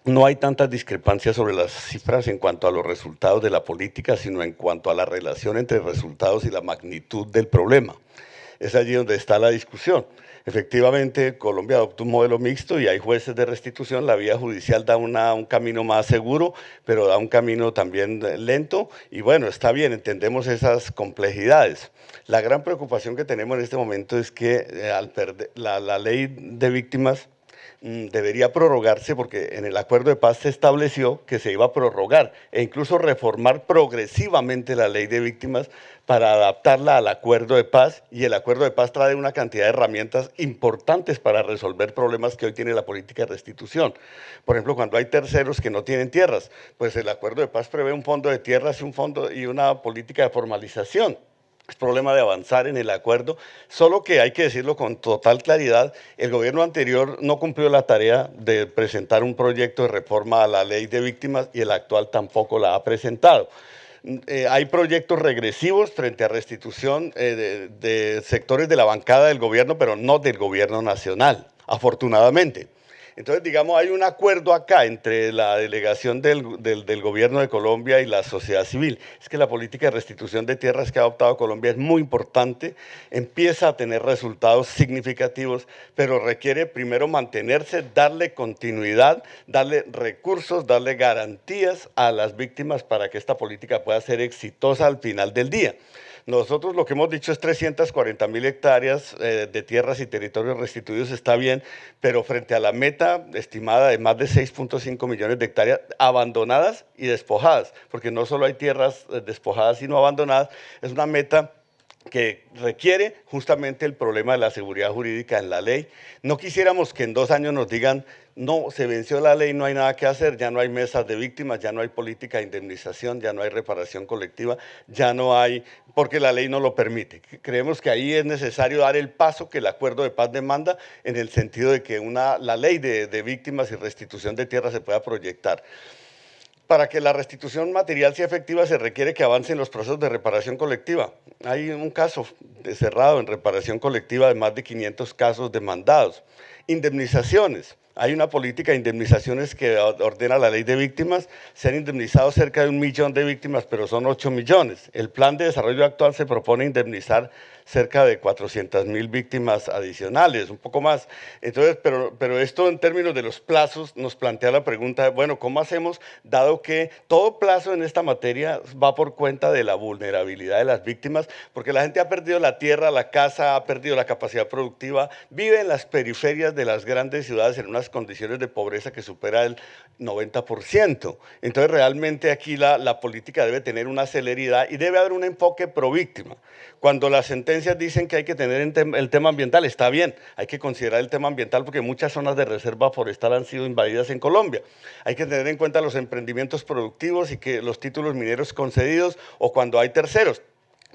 no hay tantas discrepancias sobre las cifras en cuanto a los resultados de la política, sino en cuanto a la relación entre resultados y la magnitud del problema. Es allí donde está la discusión. Efectivamente, Colombia adoptó un modelo mixto y hay jueces de restitución. La vía judicial da un camino más seguro, pero da un camino también lento. Y bueno, está bien, entendemos esas complejidades. La gran preocupación que tenemos en este momento es que al perder la ley de víctimas debería prorrogarse, porque en el acuerdo de paz se estableció que se iba a prorrogar e incluso reformar progresivamente la ley de víctimas para adaptarla al acuerdo de paz, y el acuerdo de paz trae una cantidad de herramientas importantes para resolver problemas que hoy tiene la política de restitución. Por ejemplo, cuando hay terceros que no tienen tierras, pues el acuerdo de paz prevé un fondo de tierras y un fondo y una política de formalización. Es problema de avanzar en el acuerdo, solo que hay que decirlo con total claridad, el gobierno anterior no cumplió la tarea de presentar un proyecto de reforma a la ley de víctimas y el actual tampoco la ha presentado. Hay proyectos regresivos frente a restitución de sectores de la bancada del gobierno, pero no del gobierno nacional, afortunadamente. Entonces, digamos, hay un acuerdo acá entre la delegación del gobierno de Colombia y la sociedad civil. Es que la política de restitución de tierras que ha adoptado Colombia es muy importante, empieza a tener resultados significativos, pero requiere primero mantenerse, darle continuidad, darle recursos, darle garantías a las víctimas para que esta política pueda ser exitosa al final del día. Nosotros lo que hemos dicho es 340.000 hectáreas de tierras y territorios restituidos, está bien, pero frente a la meta estimada de más de 6.5 millones de hectáreas abandonadas y despojadas, porque no solo hay tierras despojadas sino abandonadas, es una meta que requiere justamente el problema de la seguridad jurídica en la ley. No quisiéramos que en 2 años nos digan, no, se venció la ley, no hay nada que hacer, ya no hay mesas de víctimas, ya no hay política de indemnización, ya no hay reparación colectiva, ya no hay, porque la ley no lo permite. Creemos que ahí es necesario dar el paso que el acuerdo de paz demanda, en el sentido de que la ley de víctimas y restitución de tierra se pueda proyectar. Para que la restitución material sea efectiva se requiere que avancen los procesos de reparación colectiva. Hay un caso cerrado en reparación colectiva de más de 500 casos demandados. Indemnizaciones. Hay una política de indemnizaciones que ordena la ley de víctimas. Se han indemnizado cerca de 1 millón de víctimas, pero son 8 millones. El plan de desarrollo actual se propone indemnizar cerca de 400.000 víctimas adicionales, un poco más. Entonces, pero esto en términos de los plazos nos plantea la pregunta de, bueno, ¿cómo hacemos, dado que todo plazo en esta materia va por cuenta de la vulnerabilidad de las víctimas? Porque la gente ha perdido la tierra, la casa, ha perdido la capacidad productiva, vive en las periferias de las grandes ciudades en unas condiciones de pobreza que supera el 90%. Entonces, realmente aquí la política debe tener una celeridad y debe haber un enfoque pro víctima. Cuando las sentencias dicen que hay que tener el tema ambiental, está bien, hay que considerar el tema ambiental porque muchas zonas de reserva forestal han sido invadidas en Colombia. Hay que tener en cuenta los emprendimientos productivos y que los títulos mineros concedidos o cuando hay terceros.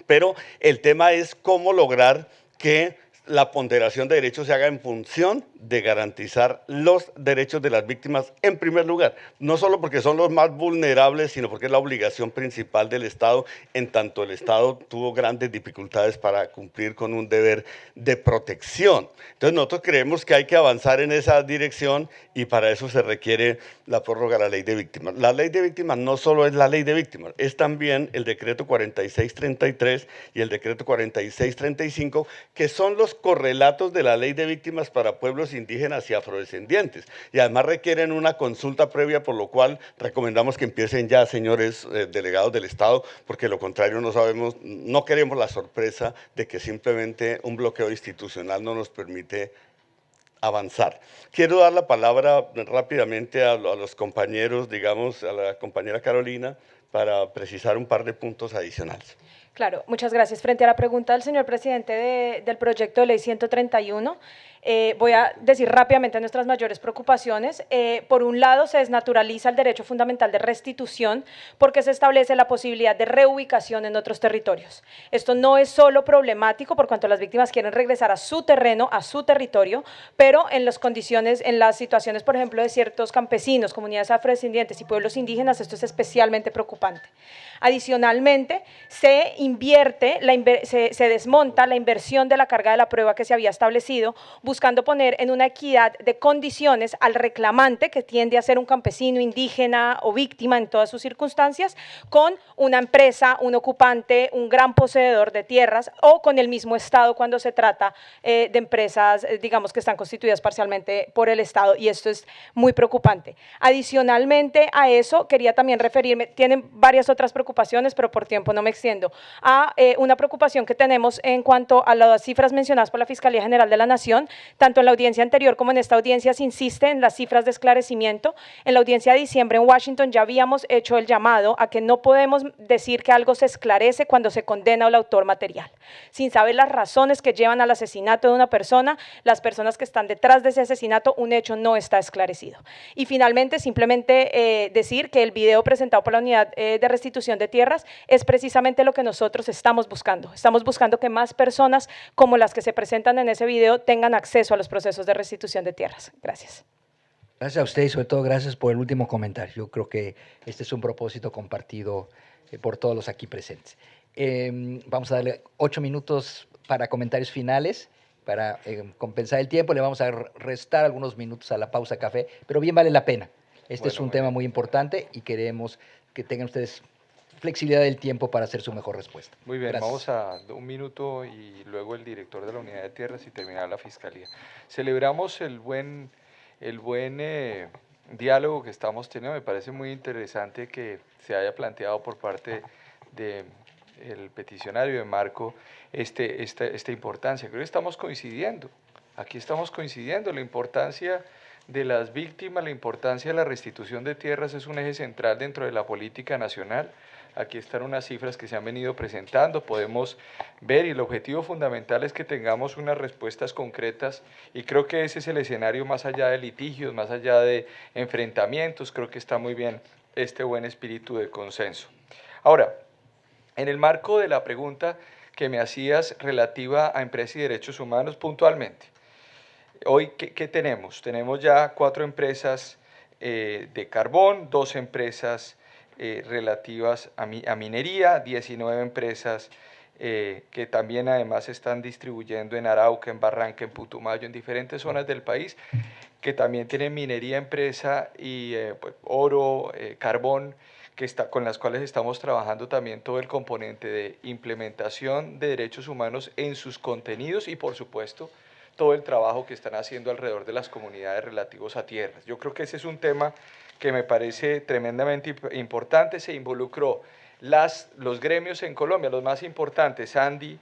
Pero el tema es cómo lograr que la ponderación de derechos se haga en función de garantizar los derechos de las víctimas en primer lugar, no solo porque son los más vulnerables, sino porque es la obligación principal del Estado, en tanto el Estado tuvo grandes dificultades para cumplir con un deber de protección. Entonces nosotros creemos que hay que avanzar en esa dirección y para eso se requiere la prórroga de la ley de víctimas. La ley de víctimas no solo es la ley de víctimas, es también el decreto 4633 y el decreto 4635, que son los correlatos de la ley de víctimas para pueblos indígenas y afrodescendientes, y además requieren una consulta previa, por lo cual recomendamos que empiecen ya, señores delegados del Estado, porque lo contrario no queremos la sorpresa de que simplemente un bloqueo institucional no nos permite avanzar. Quiero dar la palabra rápidamente a los compañeros, digamos, a la compañera Carolina, para precisar un par de puntos adicionales. Claro, muchas gracias. Frente a la pregunta del señor presidente del proyecto de ley 131, voy a decir rápidamente nuestras mayores preocupaciones. Por un lado, se desnaturaliza el derecho fundamental de restitución porque se establece la posibilidad de reubicación en otros territorios. Esto no es solo problemático por cuanto las víctimas quieren regresar a su terreno, a su territorio, pero en las condiciones, en las situaciones, por ejemplo, de ciertos campesinos, comunidades afrodescendientes y pueblos indígenas, esto es especialmente preocupante. ocupante. Adicionalmente, se desmonta la inversión de la carga de la prueba que se había establecido, buscando poner en una equidad de condiciones al reclamante, que tiende a ser un campesino, indígena o víctima en todas sus circunstancias, con una empresa, un ocupante, un gran poseedor de tierras, o con el mismo Estado cuando se trata de empresas, digamos, que están constituidas parcialmente por el Estado, y esto es muy preocupante. Adicionalmente a eso, quería también referirme, tienen varias otras preocupaciones, pero por tiempo no me extiendo, a una preocupación que tenemos en cuanto a las cifras mencionadas por la Fiscalía General de la Nación. Tanto en la audiencia anterior como en esta audiencia se insiste en las cifras de esclarecimiento. En la audiencia de diciembre en Washington ya habíamos hecho el llamado a que no podemos decir que algo se esclarece cuando se condena al autor material. Sin saber las razones que llevan al asesinato de una persona, las personas que están detrás de ese asesinato, un hecho no está esclarecido. Y finalmente, simplemente decir que el video presentado por la Unidad de Restitución de Tierras es precisamente lo que nosotros estamos buscando. Estamos buscando que más personas como las que se presentan en ese video tengan acceso a los procesos de restitución de tierras. Gracias. Gracias a usted y sobre todo gracias por el último comentario. Yo creo que este es un propósito compartido por todos los aquí presentes. Vamos a darle 8 minutos para comentarios finales. Para compensar el tiempo le vamos a restar algunos minutos a la pausa café, pero bien vale la pena. Este es un tema muy importante y queremos que tengan ustedes flexibilidad del tiempo para hacer su mejor respuesta. Muy bien, Gracias. vamos a 1 minuto y luego el director de la Unidad de Tierras y terminar la Fiscalía. Celebramos el buen diálogo que estamos teniendo. Me parece muy interesante que se haya planteado por parte del peticionario de Marco esta importancia. Creo que estamos coincidiendo. Aquí estamos coincidiendo. La importancia de las víctimas, la importancia de la restitución de tierras es un eje central dentro de la política nacional. Aquí están unas cifras que se han venido presentando, podemos ver, y el objetivo fundamental es que tengamos unas respuestas concretas, y creo que ese es el escenario más allá de litigios, más allá de enfrentamientos. Creo que está muy bien este buen espíritu de consenso. Ahora, en el marco de la pregunta que me hacías relativa a empresas y derechos humanos puntualmente, hoy, ¿qué tenemos? Tenemos ya 4 empresas de carbón, 2 empresas relativas a minería, 19 empresas que también además están distribuyendo en Arauca, en Barranca, en Putumayo, en diferentes zonas del país, que también tienen minería empresa y oro, carbón, con las cuales estamos trabajando también todo el componente de implementación de derechos humanos en sus contenidos y, por supuesto, todo el trabajo que están haciendo alrededor de las comunidades relativos a tierras. Yo creo que ese es un tema que me parece tremendamente importante. Se involucró los gremios en Colombia, los más importantes, ANDI,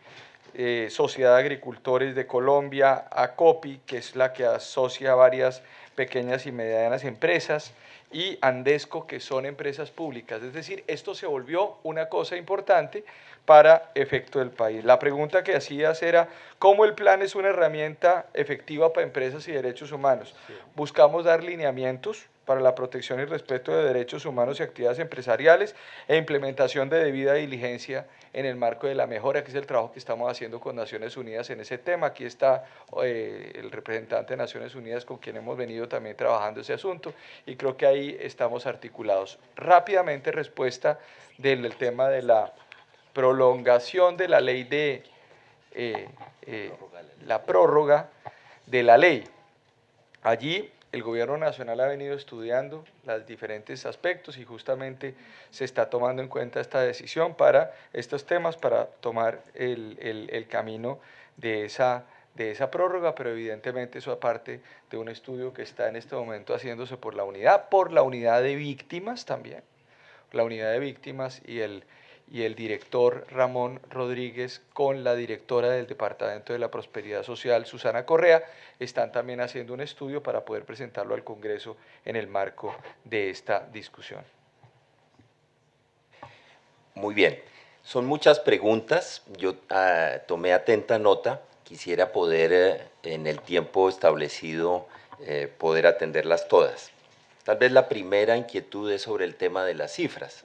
Sociedad de Agricultores de Colombia, ACOPI, que es la que asocia varias pequeñas y medianas empresas, y Andesco, que son empresas públicas. Es decir, esto se volvió una cosa importante para efecto del país. La pregunta que hacías era, ¿cómo el plan es una herramienta efectiva para empresas y derechos humanos? Sí. Buscamos dar lineamientos para la protección y respeto de derechos humanos y actividades empresariales e implementación de debida diligencia en el marco de la mejora, que es el trabajo que estamos haciendo con Naciones Unidas en ese tema. Aquí está el representante de Naciones Unidas con quien hemos venido también trabajando ese asunto, y creo que ahí estamos articulados. Rápidamente, respuesta del tema de la prolongación de la ley de la prórroga de la ley. Allí el Gobierno Nacional ha venido estudiando los diferentes aspectos y justamente se está tomando en cuenta esta decisión para estos temas, para tomar el camino de esa prórroga, pero evidentemente eso aparte de un estudio que está en este momento haciéndose por la unidad de víctimas también, la unidad de víctimas y el director Ramón Rodríguez con la directora del Departamento de la Prosperidad Social, Susana Correa, están también haciendo un estudio para poder presentarlo al Congreso en el marco de esta discusión. Muy bien, son muchas preguntas, yo tomé atenta nota, quisiera poder en el tiempo establecido poder atenderlas todas. Tal vez la primera inquietud es sobre el tema de las cifras.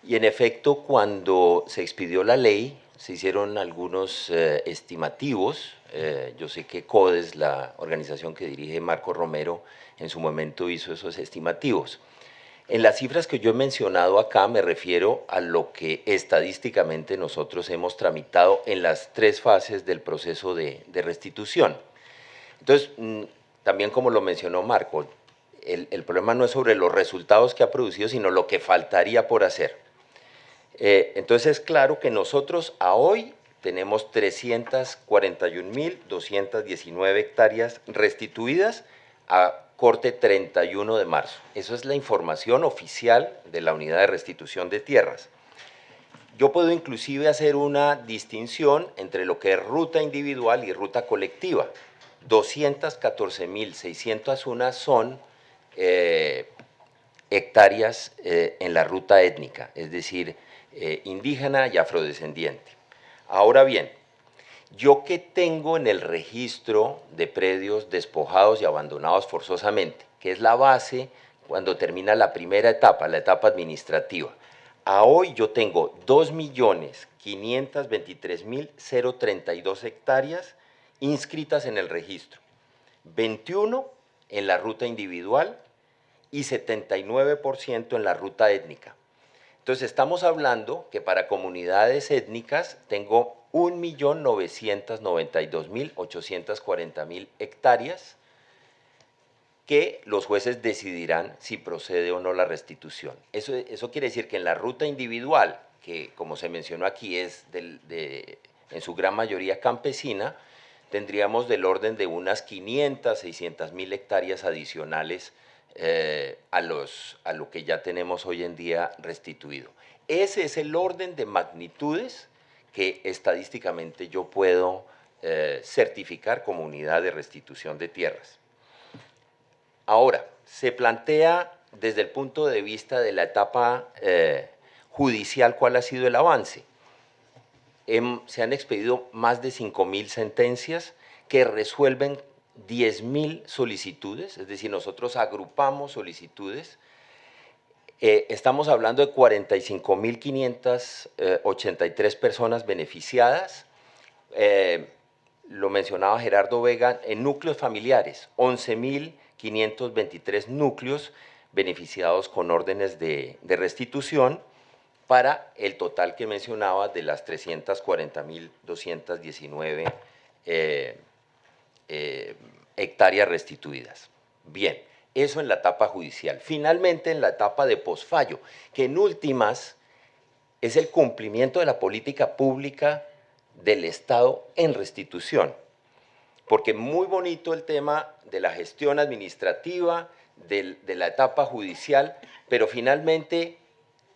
Y en efecto, cuando se expidió la ley, se hicieron algunos estimativos. Yo sé que CODES, la organización que dirige Marco Romero, en su momento hizo esos estimativos. En las cifras que yo he mencionado acá me refiero a lo que estadísticamente nosotros hemos tramitado en las 3 fases del proceso de restitución. Entonces, también como lo mencionó Marco, el problema no es sobre los resultados que ha producido, sino lo que faltaría por hacer. Entonces es claro que nosotros a hoy tenemos 341.219 hectáreas restituidas a corte 31 de marzo. Eso es la información oficial de la Unidad de Restitución de Tierras. Yo puedo inclusive hacer una distinción entre lo que es ruta individual y ruta colectiva. 214.601 son hectáreas en la ruta étnica, es decir, indígena y afrodescendiente. Ahora bien, yo que tengo en el registro de predios despojados y abandonados forzosamente, que es la base cuando termina la primera etapa, la etapa administrativa, a hoy yo tengo 2.523.032 hectáreas inscritas en el registro, 21 en la ruta individual y 79% en la ruta étnica. Entonces estamos hablando que para comunidades étnicas tengo 1.992.840.000 hectáreas que los jueces decidirán si procede o no la restitución. Eso quiere decir que en la ruta individual, que como se mencionó aquí es en su gran mayoría campesina, tendríamos del orden de unas 500, 600.000 hectáreas adicionales a lo que ya tenemos hoy en día restituido. Ese es el orden de magnitudes que estadísticamente yo puedo certificar como unidad de restitución de tierras. Ahora, se plantea desde el punto de vista de la etapa judicial cuál ha sido el avance. Se han expedido más de 5.000 sentencias que resuelven 10.000 solicitudes, es decir, nosotros agrupamos solicitudes. Estamos hablando de 45.583 personas beneficiadas. Lo mencionaba Gerardo Vega, en núcleos familiares, 11.523 núcleos beneficiados con órdenes de restitución para el total que mencionaba de las 340.219 hectáreas restituidas. Bien, eso en la etapa judicial. Finalmente, en la etapa de posfallo, que en últimas es el cumplimiento de la política pública del Estado en restitución. Porque muy bonito el tema de la gestión administrativa, de la etapa judicial, pero finalmente,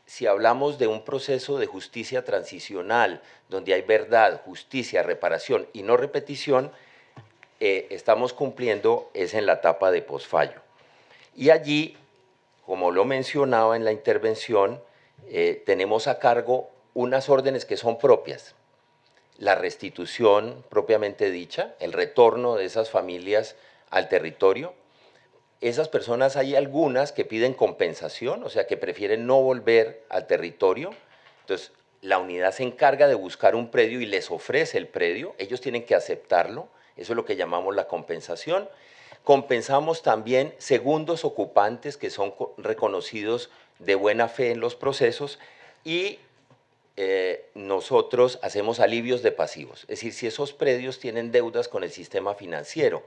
si hablamos de un proceso de justicia transicional, donde hay verdad, justicia, reparación y no repetición, estamos cumpliendo es en la etapa de posfallo. Y allí, como lo mencionaba en la intervención, tenemos a cargo unas órdenes que son propias. La restitución propiamente dicha, el retorno de esas familias al territorio. Esas personas, hay algunas que piden compensación, o sea, que prefieren no volver al territorio. Entonces, la unidad se encarga de buscar un predio y les ofrece el predio. Ellos tienen que aceptarlo. Eso es lo que llamamos la compensación. Compensamos también segundos ocupantes que son reconocidos de buena fe en los procesos y nosotros hacemos alivios de pasivos. Es decir, si esos predios tienen deudas con el sistema financiero,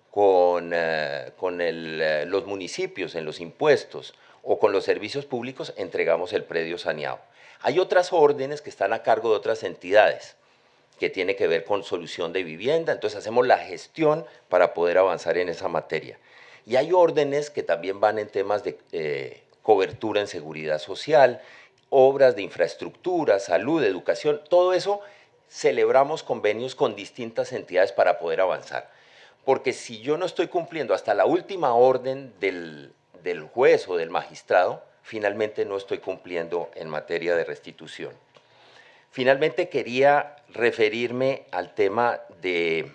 con los municipios en los impuestos o con los servicios públicos, entregamos el predio saneado. Hay otras órdenes que están a cargo de otras entidades que tiene que ver con solución de vivienda, entonces hacemos la gestión para poder avanzar en esa materia. Y hay órdenes que también van en temas de cobertura en seguridad social, obras de infraestructura, salud, educación, todo eso celebramos convenios con distintas entidades para poder avanzar. Porque si yo no estoy cumpliendo hasta la última orden del juez o del magistrado, finalmente no estoy cumpliendo en materia de restitución. Finalmente quería referirme al tema del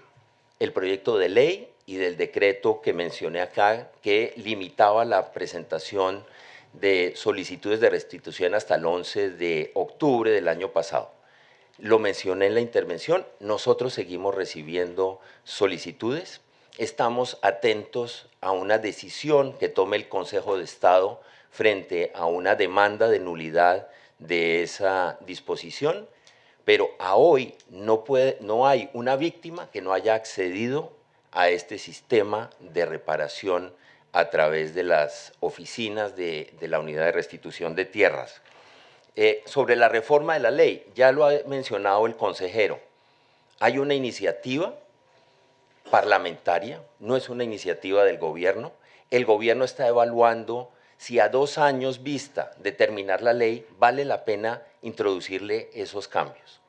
proyecto de ley y del decreto que mencioné acá, que limitaba la presentación de solicitudes de restitución hasta el 11 de octubre del año pasado. Lo mencioné en la intervención, nosotros seguimos recibiendo solicitudes, estamos atentos a una decisión que tome el Consejo de Estado frente a una demanda de nulidad de esa disposición, pero a hoy no hay una víctima que no haya accedido a este sistema de reparación a través de las oficinas de la Unidad de Restitución de Tierras. Sobre la reforma de la ley, ya lo ha mencionado el consejero, hay una iniciativa parlamentaria, no es una iniciativa del gobierno. El gobierno está evaluando si a 2 años vista de terminar la ley vale la pena introducirle esos cambios.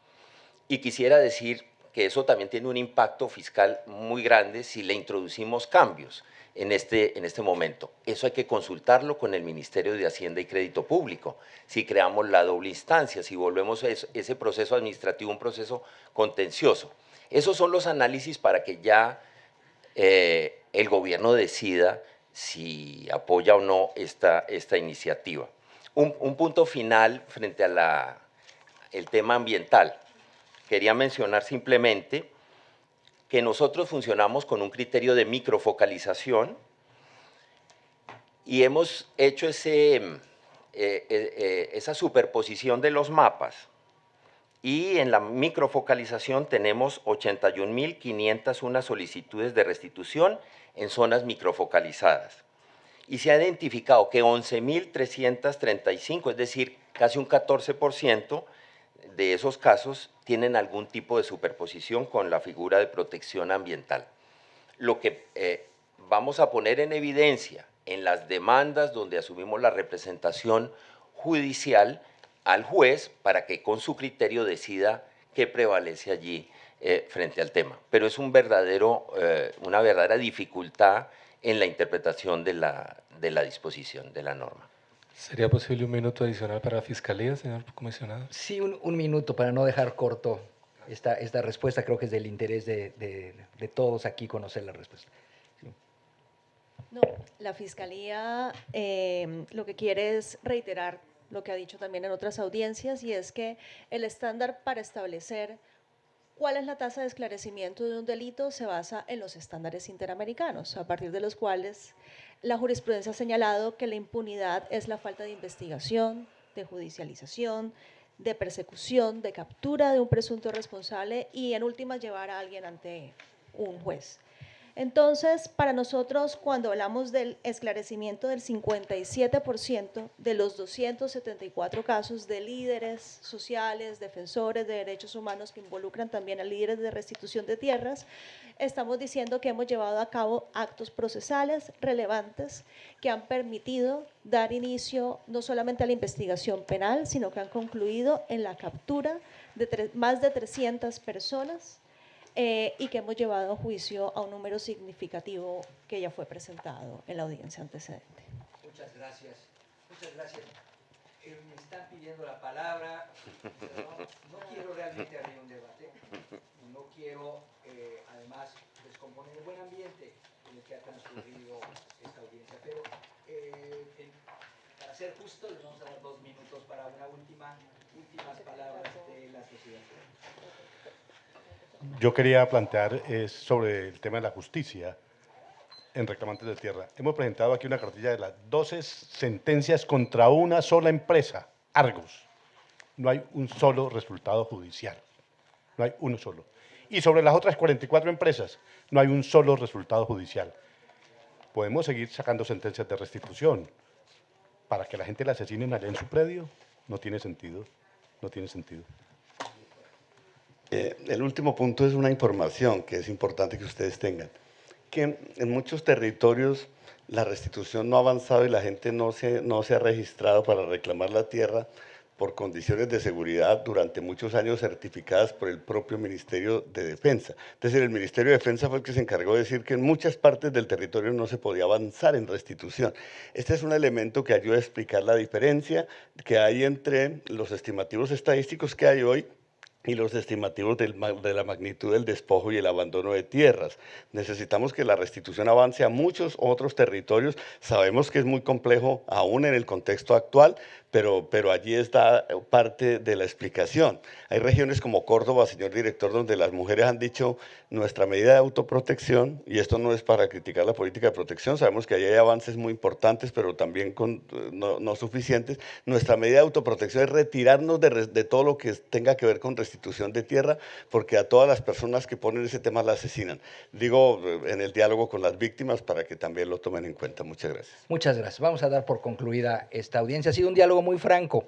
Y quisiera decir que eso también tiene un impacto fiscal muy grande si le introducimos cambios en este momento. Eso hay que consultarlo con el Ministerio de Hacienda y Crédito Público. Si creamos la doble instancia, si volvemos a ese proceso administrativo un proceso contencioso. Esos son los análisis para que ya el gobierno decida si apoya o no esta iniciativa. Un punto final frente a el tema ambiental. Quería mencionar simplemente que nosotros funcionamos con un criterio de microfocalización y hemos hecho esa superposición de los mapas. Y en la microfocalización tenemos 81.501 solicitudes de restitución en zonas microfocalizadas. Y se ha identificado que 11.335, es decir, casi un 14% de esos casos tienen algún tipo de superposición con la figura de protección ambiental. Lo que vamos a poner en evidencia en las demandas donde asumimos la representación judicial al juez para que con su criterio decida qué prevalece allí frente al tema. Pero es una verdadera dificultad en la interpretación de la disposición de la norma. ¿Sería posible un minuto adicional para la Fiscalía, señor comisionado? Sí, un minuto para no dejar corto esta respuesta. Creo que es del interés de todos aquí conocer la respuesta. Sí. No, la Fiscalía lo que quiere es reiterar lo que ha dicho también en otras audiencias, y es que el estándar para establecer cuál es la tasa de esclarecimiento de un delito se basa en los estándares interamericanos, a partir de los cuales la jurisprudencia ha señalado que la impunidad es la falta de investigación, de judicialización, de persecución, de captura de un presunto responsable y en últimas llevar a alguien ante un juez. Entonces, para nosotros, cuando hablamos del esclarecimiento del 57% de los 274 casos de líderes sociales, defensores de derechos humanos que involucran también a líderes de restitución de tierras, estamos diciendo que hemos llevado a cabo actos procesales relevantes que han permitido dar inicio no solamente a la investigación penal, sino que han concluido en la captura de más de 300 personas, y que hemos llevado a juicio a un número significativo que ya fue presentado en la audiencia antecedente. Muchas gracias. Muchas gracias. Me están pidiendo la palabra. No quiero realmente abrir un debate. No quiero, además, descomponer el buen ambiente en el que ha transcurrido esta audiencia. Pero, para ser justo, les vamos a dar 2 minutos para una últimas palabras de la sociedad. Yo quería plantear sobre el tema de la justicia en reclamantes de tierra. Hemos presentado aquí una cartilla de las 12 sentencias contra una sola empresa, Argos. No hay un solo resultado judicial, no hay uno solo. Y sobre las otras 44 empresas, no hay un solo resultado judicial. Podemos seguir sacando sentencias de restitución para que la gente la asesinen allá en su predio. No tiene sentido, no tiene sentido. El último punto es una información que es importante que ustedes tengan, que en muchos territorios la restitución no ha avanzado y la gente no se ha registrado para reclamar la tierra por condiciones de seguridad durante muchos años certificadas por el propio Ministerio de Defensa. Es decir, el Ministerio de Defensa fue el que se encargó de decir que en muchas partes del territorio no se podía avanzar en restitución. Este es un elemento que ayuda a explicar la diferencia que hay entre los estimativos estadísticos que hay hoy y los estimativos de la magnitud del despojo y el abandono de tierras. Necesitamos que la restitución avance a muchos otros territorios. Sabemos que es muy complejo aún en el contexto actual, pero allí está parte de la explicación. Hay regiones como Córdoba, señor director, donde las mujeres han dicho nuestra medida de autoprotección, y esto no es para criticar la política de protección, sabemos que ahí hay avances muy importantes, pero también no suficientes. Nuestra medida de autoprotección es retirarnos de todo lo que tenga que ver con restitución de tierra, porque a todas las personas que ponen ese tema la asesinan. Digo, en el diálogo con las víctimas para que también lo tomen en cuenta. Muchas gracias. Muchas gracias. Vamos a dar por concluida esta audiencia. Ha sido un diálogo muy franco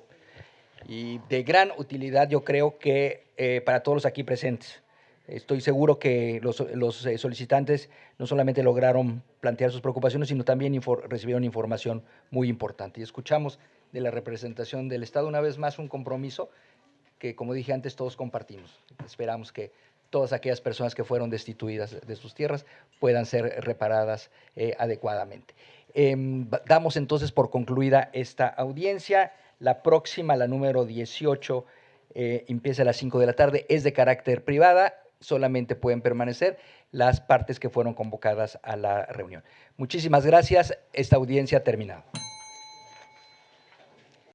y de gran utilidad, yo creo que para todos los aquí presentes. Estoy seguro que los solicitantes no solamente lograron plantear sus preocupaciones, sino también recibieron información muy importante. Y escuchamos de la representación del Estado una vez más un compromiso que, como dije antes, todos compartimos. Esperamos que todas aquellas personas que fueron destituidas de sus tierras puedan ser reparadas adecuadamente. Damos entonces por concluida esta audiencia. La próxima, la número 18, empieza a las 5 de la tarde, es de carácter privada, solamente pueden permanecer las partes que fueron convocadas a la reunión. Muchísimas gracias, esta audiencia ha terminado.